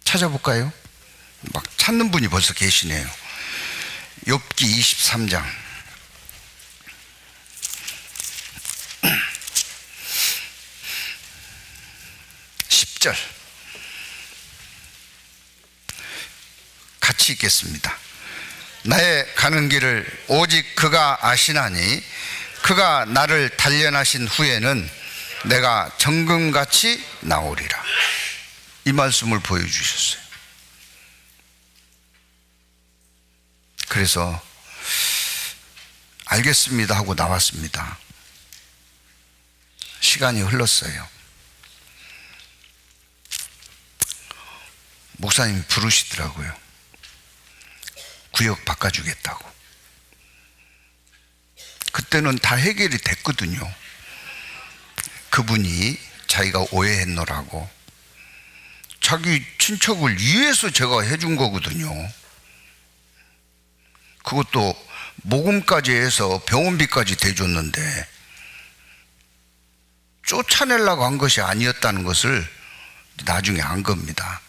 [SPEAKER 1] 찾아볼까요? 막 찾는 분이 벌써 계시네요. 욥기 23장 10절 같이 읽겠습니다. 나의 가는 길을 오직 그가 아시나니 그가 나를 단련하신 후에는 내가 정금같이 나오리라. 이 말씀을 보여주셨어요. 그래서 알겠습니다 하고 나왔습니다. 시간이 흘렀어요. 목사님이 부르시더라고요. 구역 바꿔주겠다고. 그때는 다 해결이 됐거든요. 그분이 자기가 오해했노라고 자기 친척을 위해서 제가 해준 거거든요. 그것도 모금까지 해서 병원비까지 대줬는데 쫓아내려고 한 것이 아니었다는 것을 나중에 안 겁니다.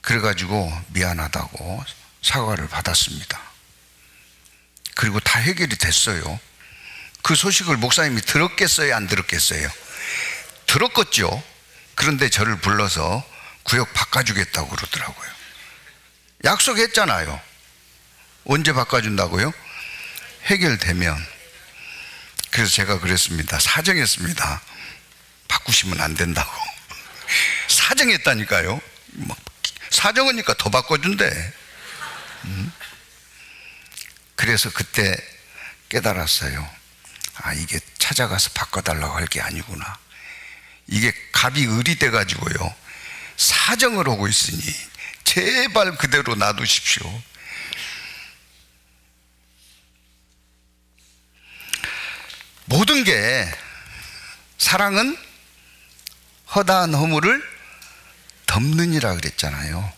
[SPEAKER 1] 그래가지고 미안하다고 사과를 받았습니다. 그리고 다 해결이 됐어요. 그 소식을 목사님이 들었겠어요, 안 들었겠어요? 들었겠죠. 그런데 저를 불러서 구역 바꿔주겠다고 그러더라고요. 약속했잖아요. 언제 바꿔준다고요? 해결되면. 그래서 제가 그랬습니다. 사정했습니다. 바꾸시면 안 된다고. 사정했다니까요. 사정하니까 더 바꿔준대. 그래서 그때 깨달았어요. 아, 이게 찾아가서 바꿔달라고 할 게 아니구나. 이게 갑이 을이 돼가지고요, 사정을 하고 있으니 제발 그대로 놔두십시오. 모든 게, 사랑은 허다한 허물을 덮느니라 그랬잖아요.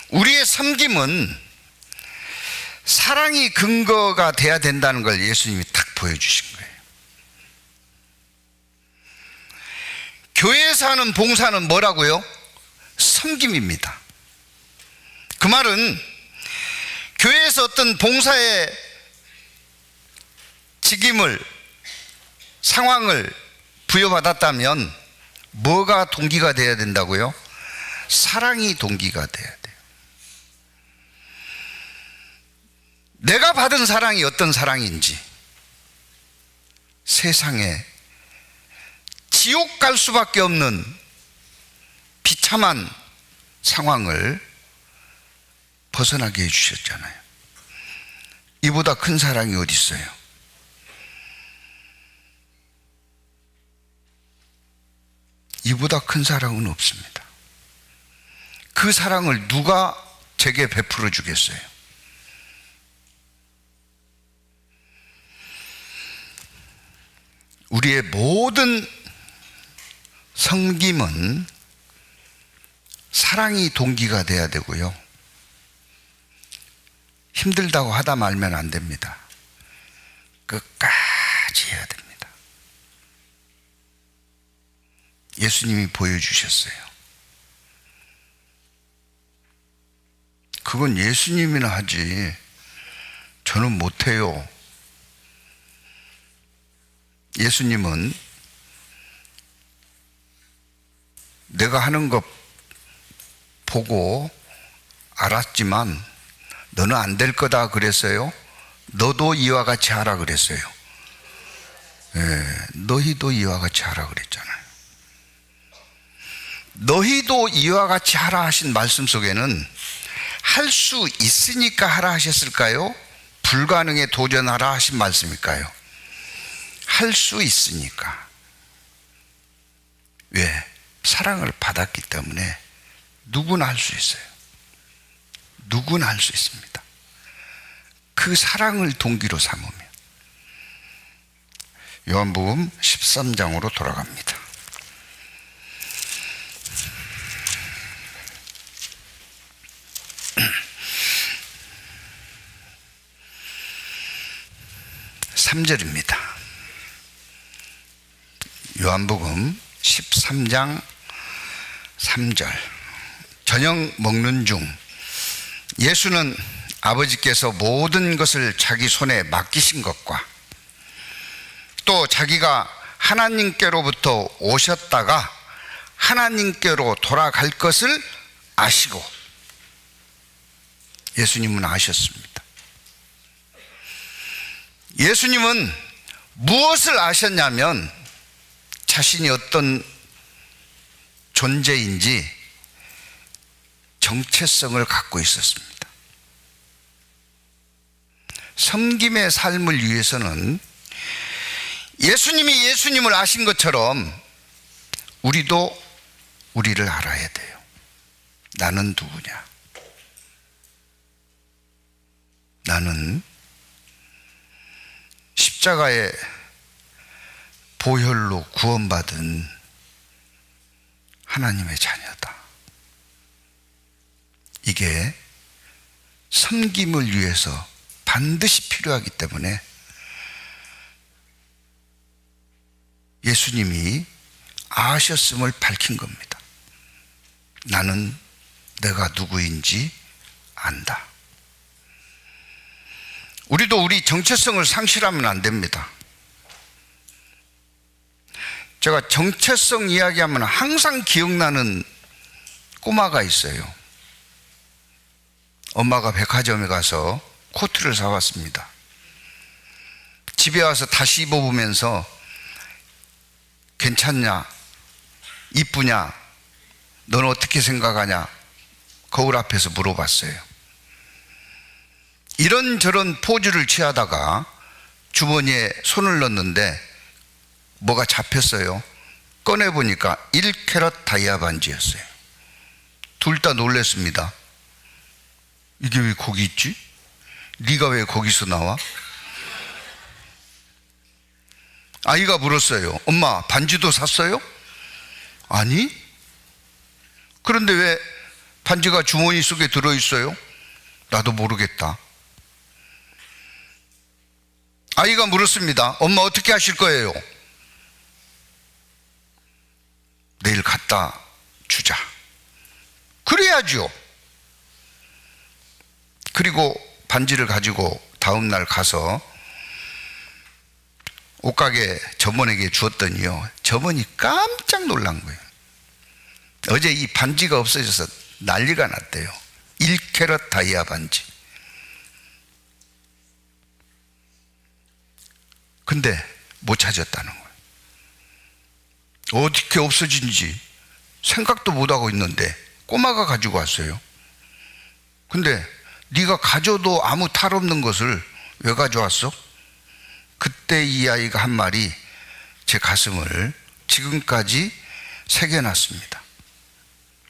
[SPEAKER 1] 우리의 섬김은 사랑이 근거가 돼야 된다는 걸 예수님이 딱 보여주신 거예요. 교회에서 하는 봉사는 뭐라고요? 섬김입니다. 그 말은 교회에서 어떤 봉사의 직임을, 상황을 부여받았다면 뭐가 동기가 돼야 된다고요? 사랑이 동기가 돼야 돼요. 내가 받은 사랑이 어떤 사랑인지, 세상에 지옥 갈 수밖에 없는 비참한 상황을 벗어나게 해주셨잖아요. 이보다 큰 사랑이 어디 있어요? 이보다 큰 사랑은 없습니다. 그 사랑을 누가 제게 베풀어 주겠어요? 우리의 모든 섬김은 사랑이 동기가 돼야 되고요. 힘들다고 하다 말면 안 됩니다. 끝까지 해야 됩니다. 예수님이 보여주셨어요. 그건 예수님이나 하지 저는 못해요. 예수님은 내가 하는 것 보고 알았지만 너는 안 될 거다 그랬어요. 너도 이와 같이 하라 그랬어요. 너희도 이와 같이 하라 그랬잖아요. 너희도 이와 같이 하라 하신 말씀 속에는 할 수 있으니까 하라 하셨을까요? 불가능에 도전하라 하신 말씀일까요? 할 수 있으니까. 왜? 사랑을 받았기 때문에 누구나 할 수 있어요. 누구나 할 수 있습니다. 그 사랑을 동기로 삼으면. 요한복음 13장으로 돌아갑니다. (3절입니다) 요한복음 13장 3절. 저녁 먹는 중 예수는 아버지께서 모든 것을 자기 손에 맡기신 것과 또 자기가 하나님께로부터 오셨다가 하나님께로 돌아갈 것을 아시고, 예수님은 아셨습니다. 예수님은 무엇을 아셨냐면 자신이 어떤 존재인지 정체성을 갖고 있었습니다. 섬김의 삶을 위해서는 예수님이 예수님을 아신 것처럼 우리도 우리를 알아야 돼요. 나는 누구냐? 나는 십자가의 보혈로 구원받은 하나님의 자녀다. 이게 섬김을 위해서 반드시 필요하기 때문에 예수님이 아셨음을 밝힌 겁니다. 나는 내가 누구인지 안다. 우리도 우리 정체성을 상실하면 안 됩니다. 제가 정체성 이야기하면 항상 기억나는 꼬마가 있어요. 엄마가 백화점에 가서 코트를 사왔습니다. 집에 와서 다시 입어보면서 괜찮냐? 이쁘냐? 넌 어떻게 생각하냐? 거울 앞에서 물어봤어요. 이런저런 포즈를 취하다가 주머니에 손을 넣었는데 뭐가 잡혔어요. 꺼내보니까 1캐럿 다이아 반지였어요. 둘 다 놀랐습니다. 이게 왜 거기 있지? 네가 왜 거기서 나와? 아이가 물었어요. 엄마, 반지도 샀어요? 아니? 그런데 왜 반지가 주머니 속에 들어있어요? 나도 모르겠다. 아이가 물었습니다. 엄마, 어떻게 하실 거예요? 내일 갖다 주자. 그래야죠. 그리고 반지를 가지고 다음날 가서 옷가게 점원에게 주었더니요, 점원이 깜짝 놀란 거예요. 어제 이 반지가 없어져서 난리가 났대요. 1캐럿 다이아 반지. 근데 못 찾았다는 거예요. 어떻게 없어진지 생각도 못하고 있는데 꼬마가 가지고 왔어요. 근데 네가 가져도 아무 탈 없는 것을 왜 가져왔어? 그때 이 아이가 한 말이 제 가슴을 지금까지 새겨놨습니다.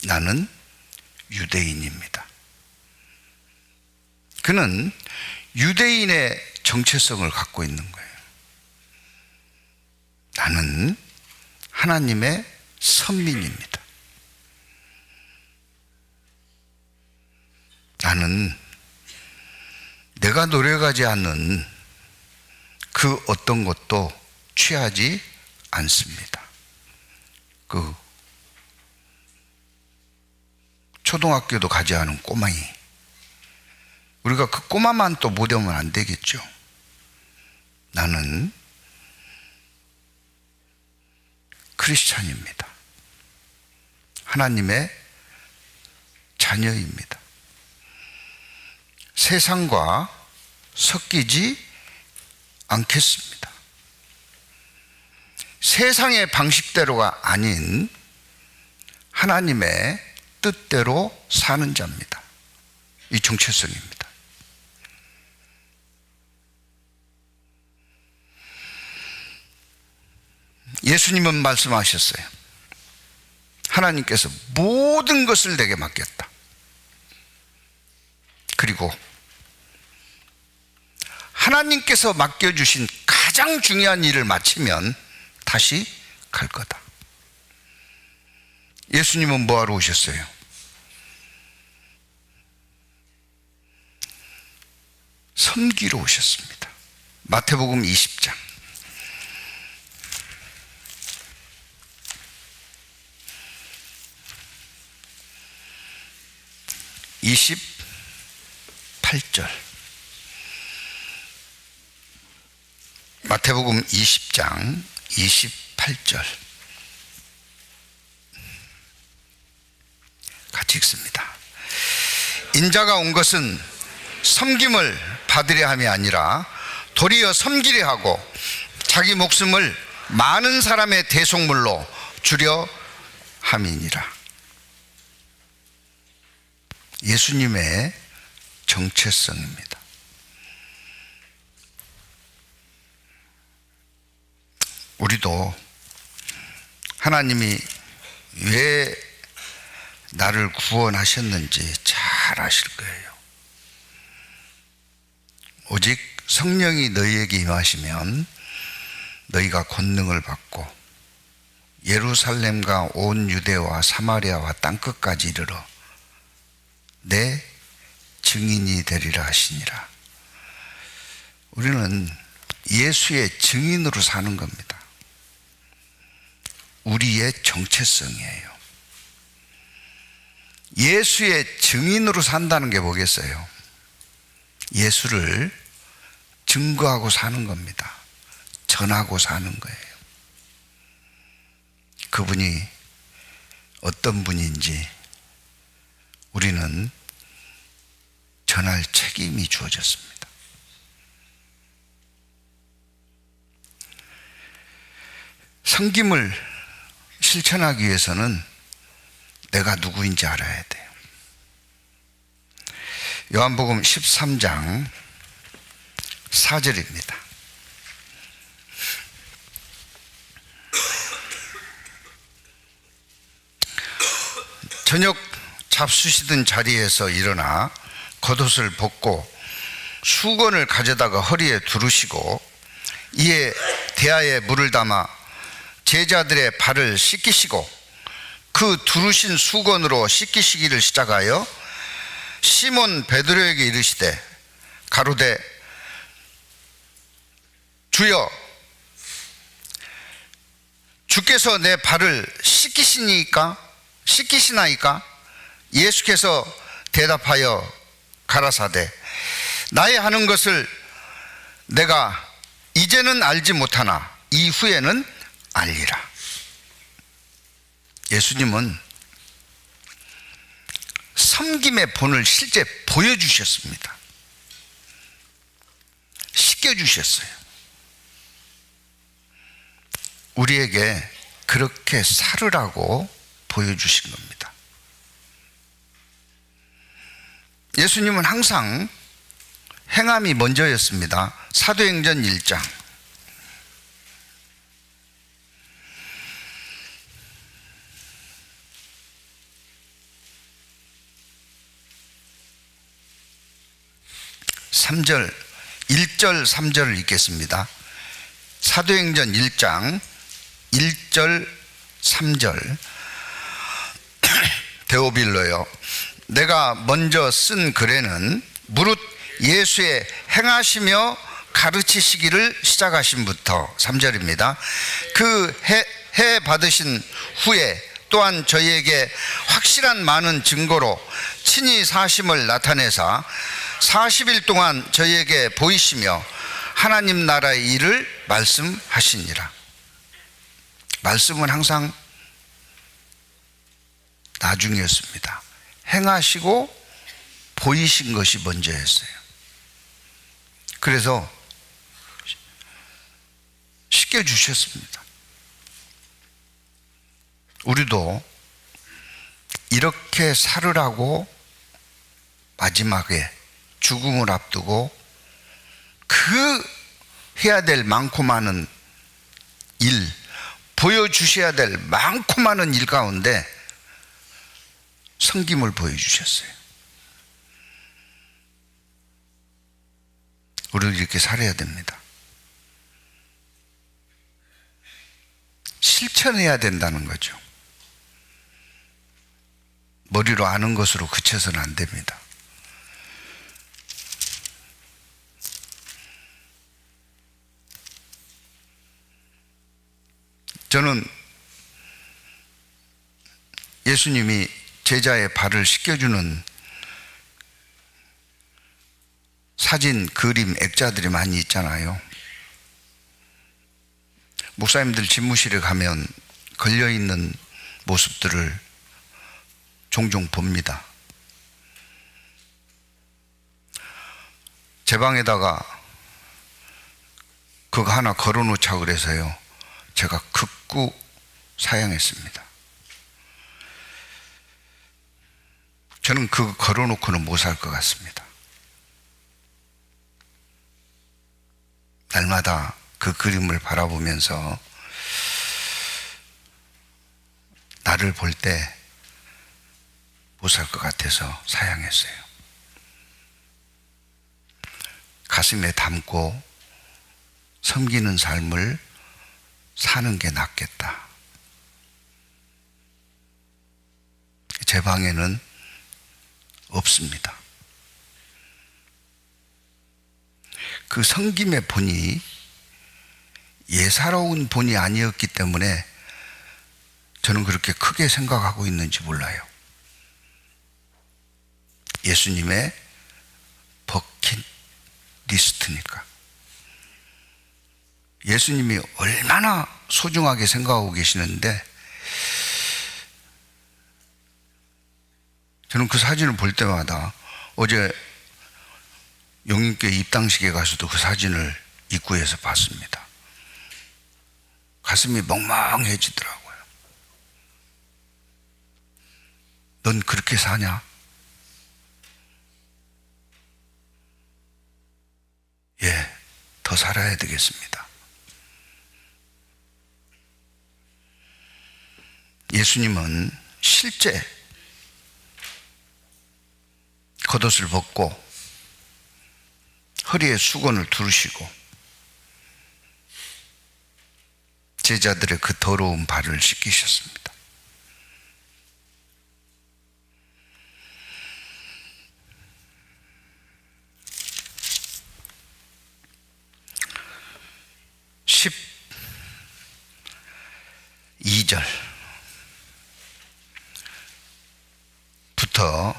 [SPEAKER 1] 나는 유대인입니다. 그는 유대인의 정체성을 갖고 있는 거예요. 나는 하나님의 선민입니다. 나는 내가 노력하지 않는 그 어떤 것도 취하지 않습니다. 그 초등학교도 가지 않은 꼬마이, 우리가 그 꼬마만 또 못 오면 안 되겠죠. 나는 크리스찬입니다. 하나님의 자녀입니다. 세상과 섞이지 않겠습니다. 세상의 방식대로가 아닌 하나님의 뜻대로 사는 자입니다. 이 정체성입니다. 예수님은 말씀하셨어요. 하나님께서 모든 것을 내게 맡겼다. 그리고 하나님께서 맡겨주신 가장 중요한 일을 마치면 다시 갈 거다. 예수님은 뭐하러 오셨어요? 섬기러 오셨습니다. 마태복음 20장 28절. 마태복음 20장 28절 같이 읽습니다. 인자가 온 것은 섬김을 받으려 함이 아니라 도리어 섬기려 하고 자기 목숨을 많은 사람의 대속물로 주려 함이니라. 예수님의 정체성입니다. 우리도 하나님이 왜 나를 구원하셨는지 잘 아실 거예요. 오직 성령이 너희에게 임하시면 너희가 권능을 받고 예루살렘과 온 유대와 사마리아와 땅끝까지 이르러 내 증인이 되리라 하시니라. 우리는 예수의 증인으로 사는 겁니다. 우리의 정체성이에요. 예수의 증인으로 산다는 게 뭐겠어요? 예수를 증거하고 사는 겁니다. 전하고 사는 거예요. 그분이 어떤 분인지 우리는 전할 책임이 주어졌습니다. 섬김을 실천하기 위해서는 내가 누구인지 알아야 돼요. 요한복음 13장 4절입니다. 저녁 잡수시던 자리에서 일어나 겉옷을 벗고 수건을 가져다가 허리에 두르시고 이에 대야에 물을 담아 제자들의 발을 씻기시고 그 두르신 수건으로 씻기시기를 시작하여 시몬 베드로에게 이르시되 가로되 주여 주께서 내 발을 씻기시나이까? 예수께서 대답하여 가라사대 나의 하는 것을 내가 이제는 알지 못하나 이후에는 알리라. 예수님은 섬김의 본을 실제 보여주셨습니다. 씻겨주셨어요. 우리에게 그렇게 살으라고 보여주신 겁니다. 예수님은 항상 행함이 먼저였습니다. 사도행전 1장. (3절) 1절 3절을 읽겠습니다. 사도행전 1장 1절 3절. 데오빌로요, 내가 먼저 쓴 글에는 무릇 예수의 행하시며 가르치시기를 시작하신부터, 3절입니다. 그 해 받으신 후에 또한 저희에게 확실한 많은 증거로 친히 사심을 나타내사 40일 동안 저희에게 보이시며 하나님 나라의 일을 말씀하시니라. 말씀은 항상 나중이었습니다. 행하시고 보이신 것이 먼저였어요. 그래서 시켜주셨습니다. 우리도 이렇게 살으라고 마지막에 죽음을 앞두고 그 해야 될 많고 많은 일, 보여주셔야 될 많고 많은 일 가운데 섬김을 보여주셨어요. 우리는 이렇게 살아야 됩니다. 실천해야 된다는 거죠. 머리로 아는 것으로 그쳐서는 안 됩니다. 저는 예수님이 제자의 발을 씻겨주는 사진, 그림, 액자들이 많이 있잖아요. 목사님들 집무실에 가면 걸려있는 모습들을 종종 봅니다. 제 방에다가 그거 하나 걸어놓자 그래서요, 제가 극구 사양했습니다. 저는 그거 걸어놓고는 못 살 것 같습니다. 날마다 그 그림을 바라보면서 나를 볼 때 못 살 것 같아서 사양했어요. 가슴에 담고 섬기는 삶을 사는 게 낫겠다. 제 방에는 없습니다. 그 섬김의 본이 예사로운 본이 아니었기 때문에 저는 그렇게 크게 생각하고 있는지 몰라요. 예수님의 버킷리스트니까. 예수님이 얼마나 소중하게 생각하고 계시는데, 저는 그 사진을 볼 때마다, 어제 용인교회 입당식에 가서도 그 사진을 입구에서 봤습니다. 가슴이 멍멍해지더라고요. 넌 그렇게 사냐? 예, 더 살아야 되겠습니다. 예수님은 실제 겉옷을 벗고 허리에 수건을 두르시고 제자들의 그 더러운 발을 씻기셨습니다. 부터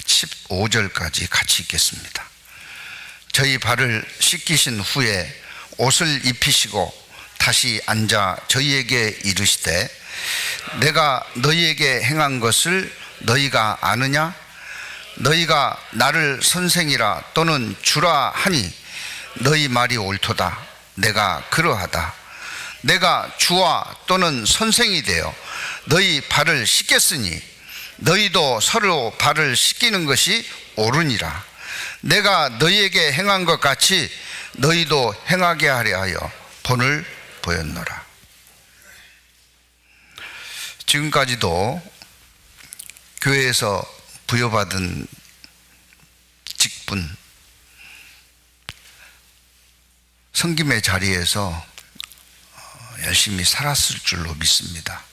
[SPEAKER 1] 15절까지 같이 읽겠습니다. 저희 발을 씻기신 후에 옷을 입히시고 다시 앉아 저희에게 이르시되 내가 너희에게 행한 것을 너희가 아느냐? 너희가 나를 선생이라 또는 주라 하니 너희 말이 옳도다. 내가 그러하다. 내가 주와 또는 선생이 되어 너희 발을 씻겠으니 너희도 서로 발을 씻기는 것이 옳으니라. 내가 너희에게 행한 것 같이 너희도 행하게 하려 하여 본을 보였노라. 지금까지도 교회에서 부여받은 직분, 섬김의 자리에서 열심히 살았을 줄로 믿습니다.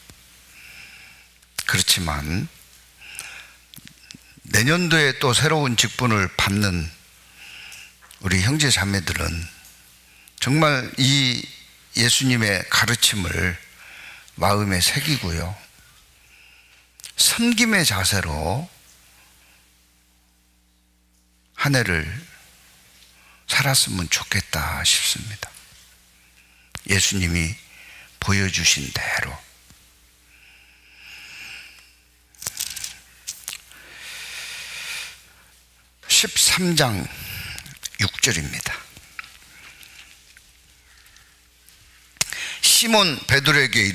[SPEAKER 1] 그렇지만 내년도에 또 새로운 직분을 받는 우리 형제 자매들은 정말 이 예수님의 가르침을 마음에 새기고요, 섬김의 자세로 한 해를 살았으면 좋겠다 싶습니다. 예수님이 보여주신 대로. (13장 6절입니다) 시몬 베드로에게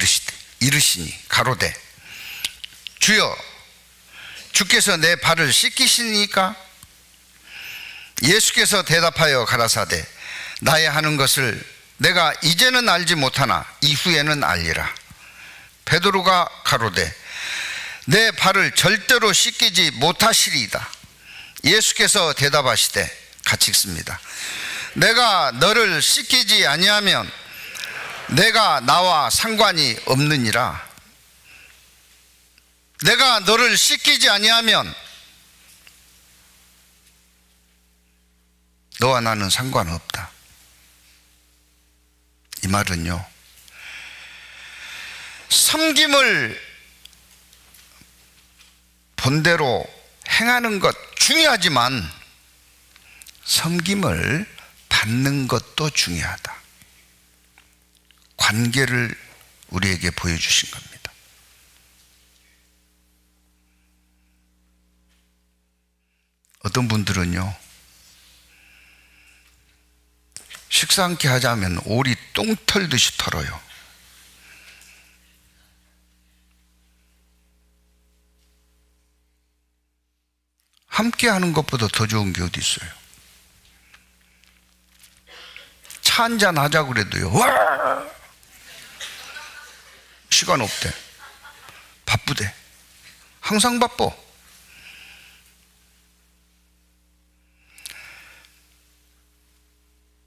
[SPEAKER 1] 이르시니 가로되 주여 주께서 내 발을 씻기시니까? 예수께서 대답하여 가라사대 나의 하는 것을 내가 이제는 알지 못하나 이후에는 알리라. 베드로가 가로되 내 발을 절대로 씻기지 못하시리이다. 예수께서 대답하시되, 같이 읽습니다. 내가 너를 씻기지 아니하면 내가 나와 상관이 없느니라. 내가 너를 씻기지 아니하면 너와 나는 상관없다. 이 말은요, 섬김을 본대로 행하는 것 중요하지만 섬김을 받는 것도 중요하다. 관계를 우리에게 보여주신 겁니다. 어떤 분들은요, 식사 함께 하자면 오리 똥 털듯이 털어요. 함께 하는 것보다 더 좋은 게 어디 있어요? 차 한잔 하자고 그래도요, 와! 시간 없대. 바쁘대. 항상 바빠.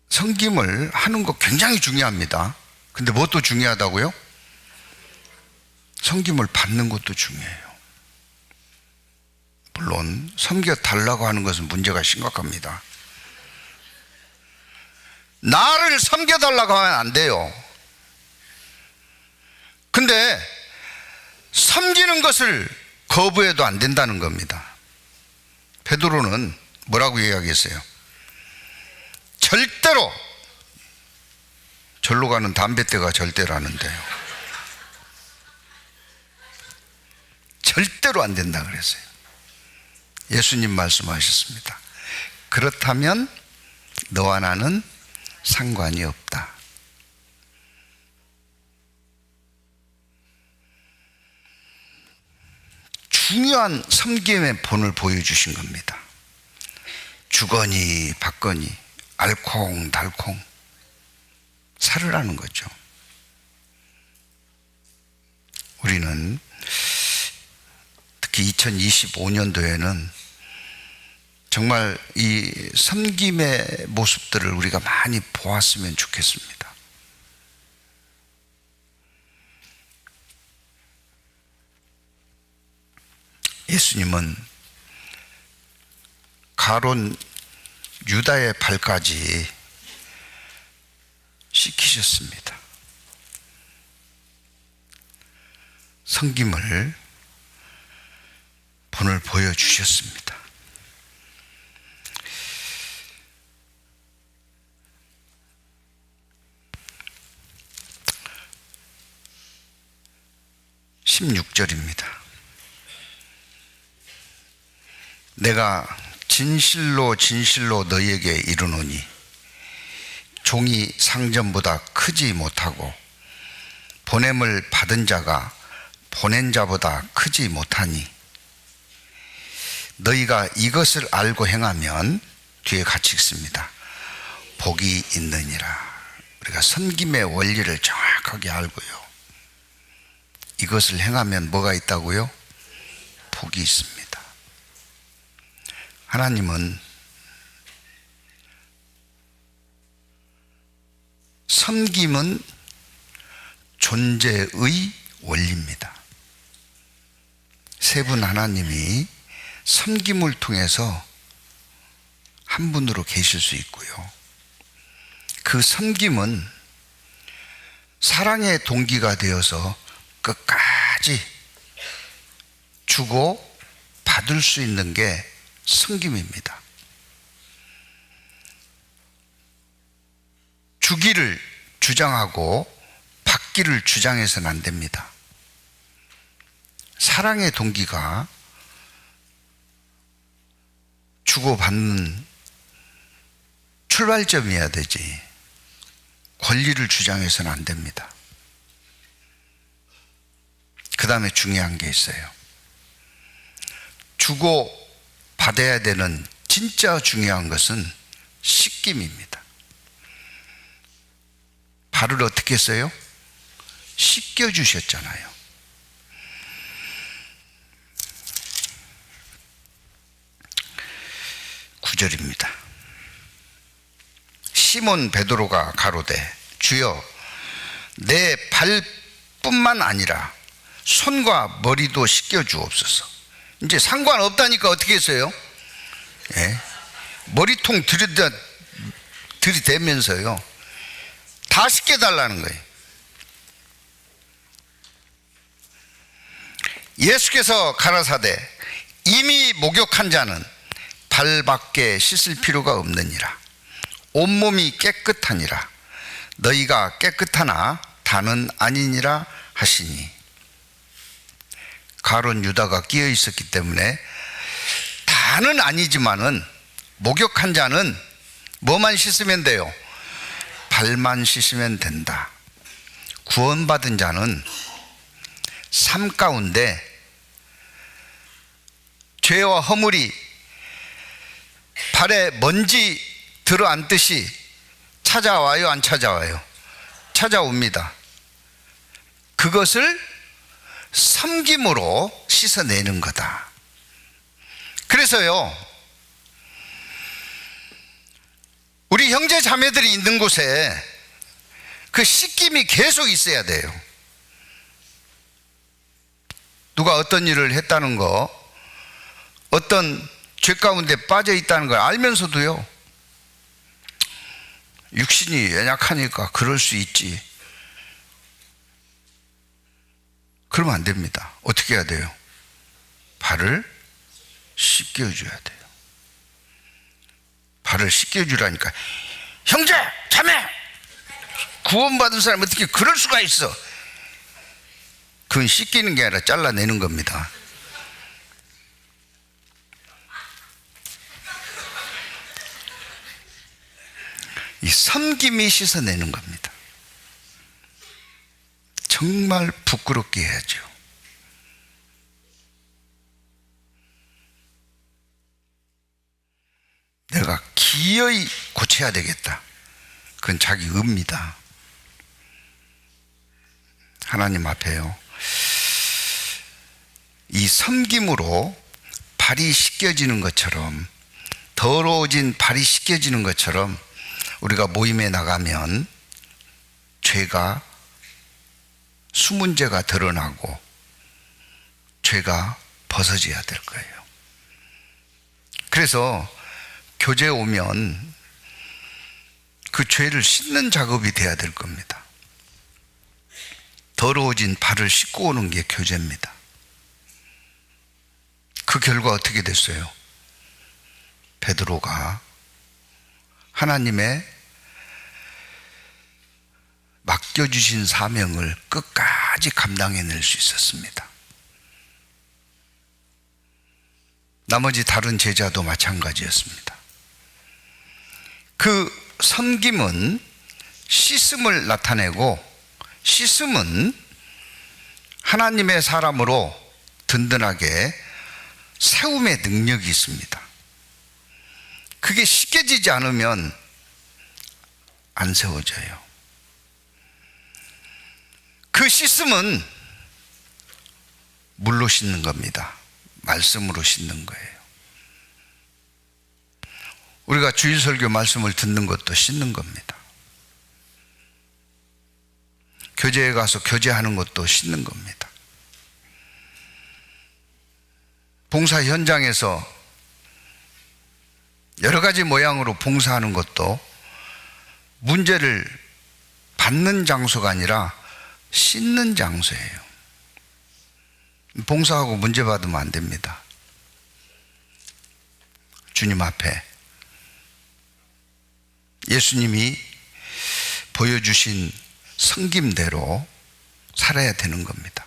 [SPEAKER 1] 섬김을 하는 거 굉장히 중요합니다. 근데 무엇도 중요하다고요? 섬김을 받는 것도 중요해요. 물론 섬겨달라고 하는 것은 문제가 심각합니다. 나를 섬겨달라고 하면 안 돼요. 근데 섬기는 것을 거부해도 안 된다는 겁니다. 베드로는 뭐라고 이야기했어요? 절대로, 절로 가는 담뱃대가 절대라는데요, 절대로 안 된다 그랬어요. 예수님 말씀하셨습니다. 그렇다면 너와 나는 상관이 없다. 중요한 섬김의 본을 보여주신 겁니다. 주거니 받거니 알콩달콩 살으라는 거죠. 우리는 특히 2025년도에는 정말 이 섬김의 모습들을 우리가 많이 보았으면 좋겠습니다. 예수님은 가론 유다의 발까지 씻기셨습니다. 섬김을 본을 보여주셨습니다. (16절입니다) 내가 진실로 진실로 너희에게 이르노니 종이 상전보다 크지 못하고 보냄을 받은 자가 보낸 자보다 크지 못하니 너희가 이것을 알고 행하면 뒤에 같이 읽습니다. 복이 있느니라. 우리가 섬김의 원리를 정확하게 알고요, 이것을 행하면 뭐가 있다고요? 복이 있습니다. 하나님은 섬김은 존재의 원리입니다. 세 분 하나님이 섬김을 통해서 한 분으로 계실 수 있고요, 그 섬김은 사랑의 동기가 되어서 끝까지 주고 받을 수 있는 게 섬김입니다. 주기를 주장하고 받기를 주장해서는 안 됩니다. 사랑의 동기가 주고받는 출발점이어야 되지, 권리를 주장해서는 안 됩니다. 그 다음에 중요한 게 있어요. 주고 받아야 되는 진짜 중요한 것은 씻김입니다. 발을 어떻게 했어요? 씻겨주셨잖아요. 구절입니다. 시몬 베드로가 가로되 주여 내 발뿐만 아니라 손과 머리도 씻겨주옵소서. 이제 상관없다니까 어떻게 했어요? 예? 머리통 들이대면서요 다 씻겨달라는 거예요. 예수께서 가라사대 이미 목욕한 자는 발밖에 씻을 필요가 없느니라. 온몸이 깨끗하니라. 너희가 깨끗하나 다는 아니니라 하시니. 가론 유다가 끼어 있었기 때문에 다는 아니지만은 목욕한 자는 뭐만 씻으면 돼요? 발만 씻으면 된다. 구원받은 자는 삶 가운데 죄와 허물이 발에 먼지 들어앉듯이 찾아와요, 안 찾아와요? 찾아옵니다. 그것을 섬김으로 씻어내는 거다. 그래서요, 우리 형제 자매들이 있는 곳에 그 씻김이 계속 있어야 돼요. 누가 어떤 일을 했다는 거, 어떤 죄 가운데 빠져 있다는 걸 알면서도요, 육신이 연약하니까 그럴 수 있지, 그러면 안 됩니다. 어떻게 해야 돼요? 발을 씻겨줘야 돼요. 발을 씻겨주라니까. 형제, 자매, 구원받은 사람이 어떻게 그럴 수가 있어? 그건 씻기는 게 아니라 잘라내는 겁니다. 이 섬김이 씻어내는 겁니다. 정말 부끄럽게 해야죠. 내가 기어이 고쳐야 되겠다. 그건 자기 의입니다. 하나님 앞에요, 이 섬김으로 발이 씻겨지는 것처럼, 더러워진 발이 씻겨지는 것처럼 우리가 모임에 나가면 죄가, 수문제가 드러나고 죄가 벗어져야 될 거예요. 그래서 교제에 오면 그 죄를 씻는 작업이 돼야 될 겁니다. 더러워진 발을 씻고 오는 게 교제입니다. 그 결과 어떻게 됐어요? 베드로가 하나님의 맡겨주신 사명을 끝까지 감당해낼 수 있었습니다. 나머지 다른 제자도 마찬가지였습니다. 그 섬김은 씻음을 나타내고, 씻음은 하나님의 사람으로 든든하게 세움의 능력이 있습니다. 그게 씻겨지지 않으면 안 세워져요. 그 씻음은 물로 씻는 겁니다. 말씀으로 씻는 거예요. 우리가 주일설교 말씀을 듣는 것도 씻는 겁니다. 교제에 가서 교제하는 것도 씻는 겁니다. 봉사 현장에서 여러 가지 모양으로 봉사하는 것도 문제를 받는 장소가 아니라 씻는 장소예요. 봉사하고 문제 받으면 안 됩니다. 주님 앞에 예수님이 보여주신 성김대로 살아야 되는 겁니다.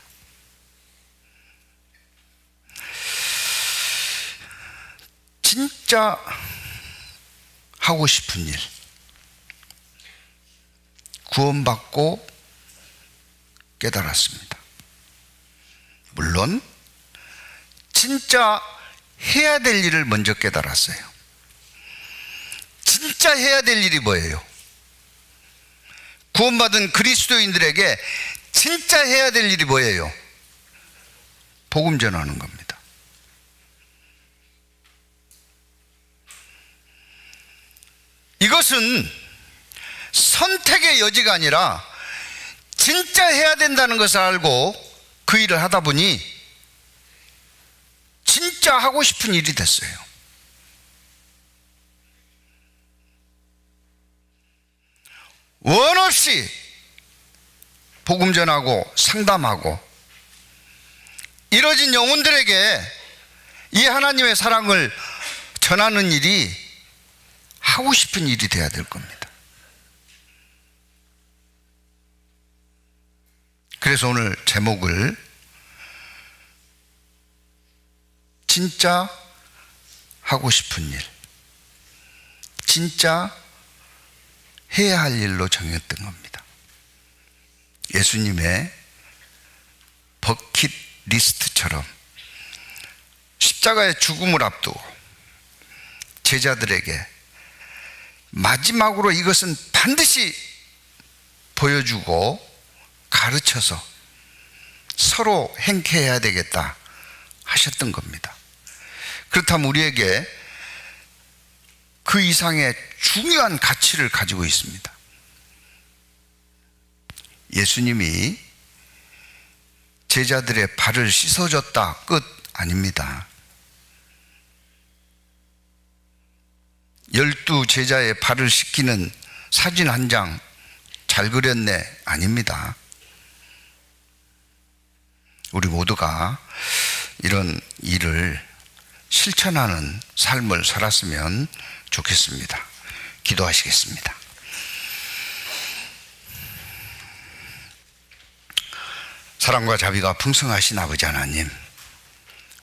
[SPEAKER 1] 진짜 하고 싶은 일, 구원받고 깨달았습니다. 물론 진짜 해야 될 일을 먼저 깨달았어요. 진짜 해야 될 일이 뭐예요? 구원받은 그리스도인들에게 진짜 해야 될 일이 뭐예요? 복음 전하는 겁니다. 이것은 선택의 여지가 아니라 진짜 해야 된다는 것을 알고 그 일을 하다 보니 진짜 하고 싶은 일이 됐어요. 원 없이 복음 전하고 상담하고 이뤄진 영혼들에게 이 하나님의 사랑을 전하는 일이 하고 싶은 일이 돼야 될 겁니다. 그래서 오늘 제목을 진짜 하고 싶은 일, 진짜 해야 할 일로 정했던 겁니다. 예수님의 버킷리스트처럼 십자가의 죽음을 앞두고 제자들에게 마지막으로 이것은 반드시 보여주고 가르쳐서 서로 행케해야 되겠다 하셨던 겁니다. 그렇다면 우리에게 그 이상의 중요한 가치를 가지고 있습니다. 예수님이 제자들의 발을 씻어줬다 끝 아닙니다. 12 제자의 발을 씻기는 사진 한 장 잘 그렸네 아닙니다. 우리 모두가 이런 일을 실천하는 삶을 살았으면 좋겠습니다. 기도하시겠습니다. 사랑과 자비가 풍성하신 아버지 하나님,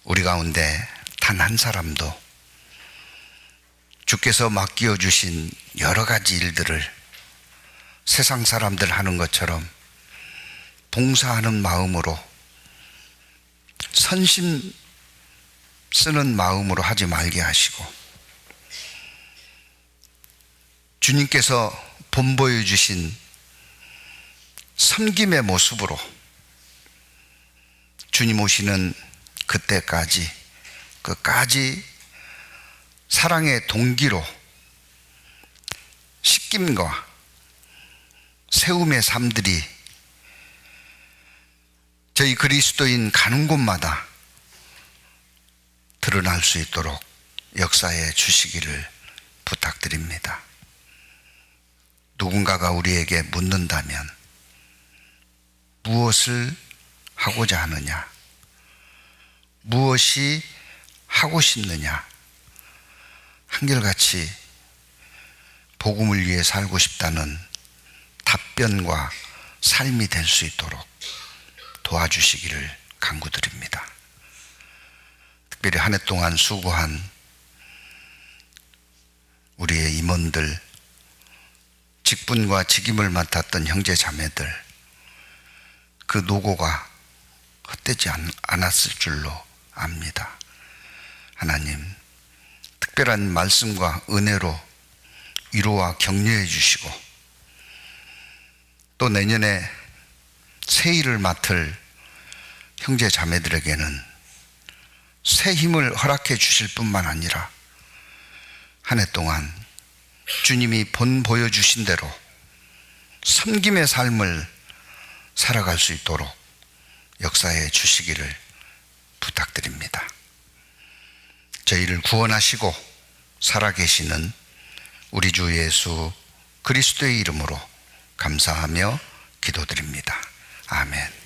[SPEAKER 1] 우리 가운데 단 한 사람도 주께서 맡겨 주신 여러 가지 일들을 세상 사람들 하는 것처럼 봉사하는 마음으로, 선심 쓰는 마음으로 하지 말게 하시고, 주님께서 본보여 주신 섬김의 모습으로 주님 오시는 그때까지 끝까지 사랑의 동기로 씻김과 세움의 삶들이 저희 그리스도인 가는 곳마다 드러날 수 있도록 역사해 주시기를 부탁드립니다. 누군가가 우리에게 묻는다면 무엇을 하고자 하느냐, 무엇이 하고 싶느냐, 한결같이 복음을 위해 살고 싶다는 답변과 삶이 될 수 있도록 도와주시기를 간구드립니다. 특별히 한 해 동안 수고한 우리의 임원들, 직분과 직임을 맡았던 형제 자매들, 그 노고가 헛되지 않았을 줄로 압니다. 하나님, 특별한 말씀과 은혜로 위로와 격려해 주시고 또 내년에 새 일을 맡을 형제 자매들에게는 새 힘을 허락해 주실 뿐만 아니라 한 해 동안 주님이 보여주신 대로 섬김의 삶을 살아갈 수 있도록 역사해 주시기를 부탁드립니다. 저희를 구원하시고 살아계시는 우리 주 예수 그리스도의 이름으로 감사하며 기도드립니다. 아멘.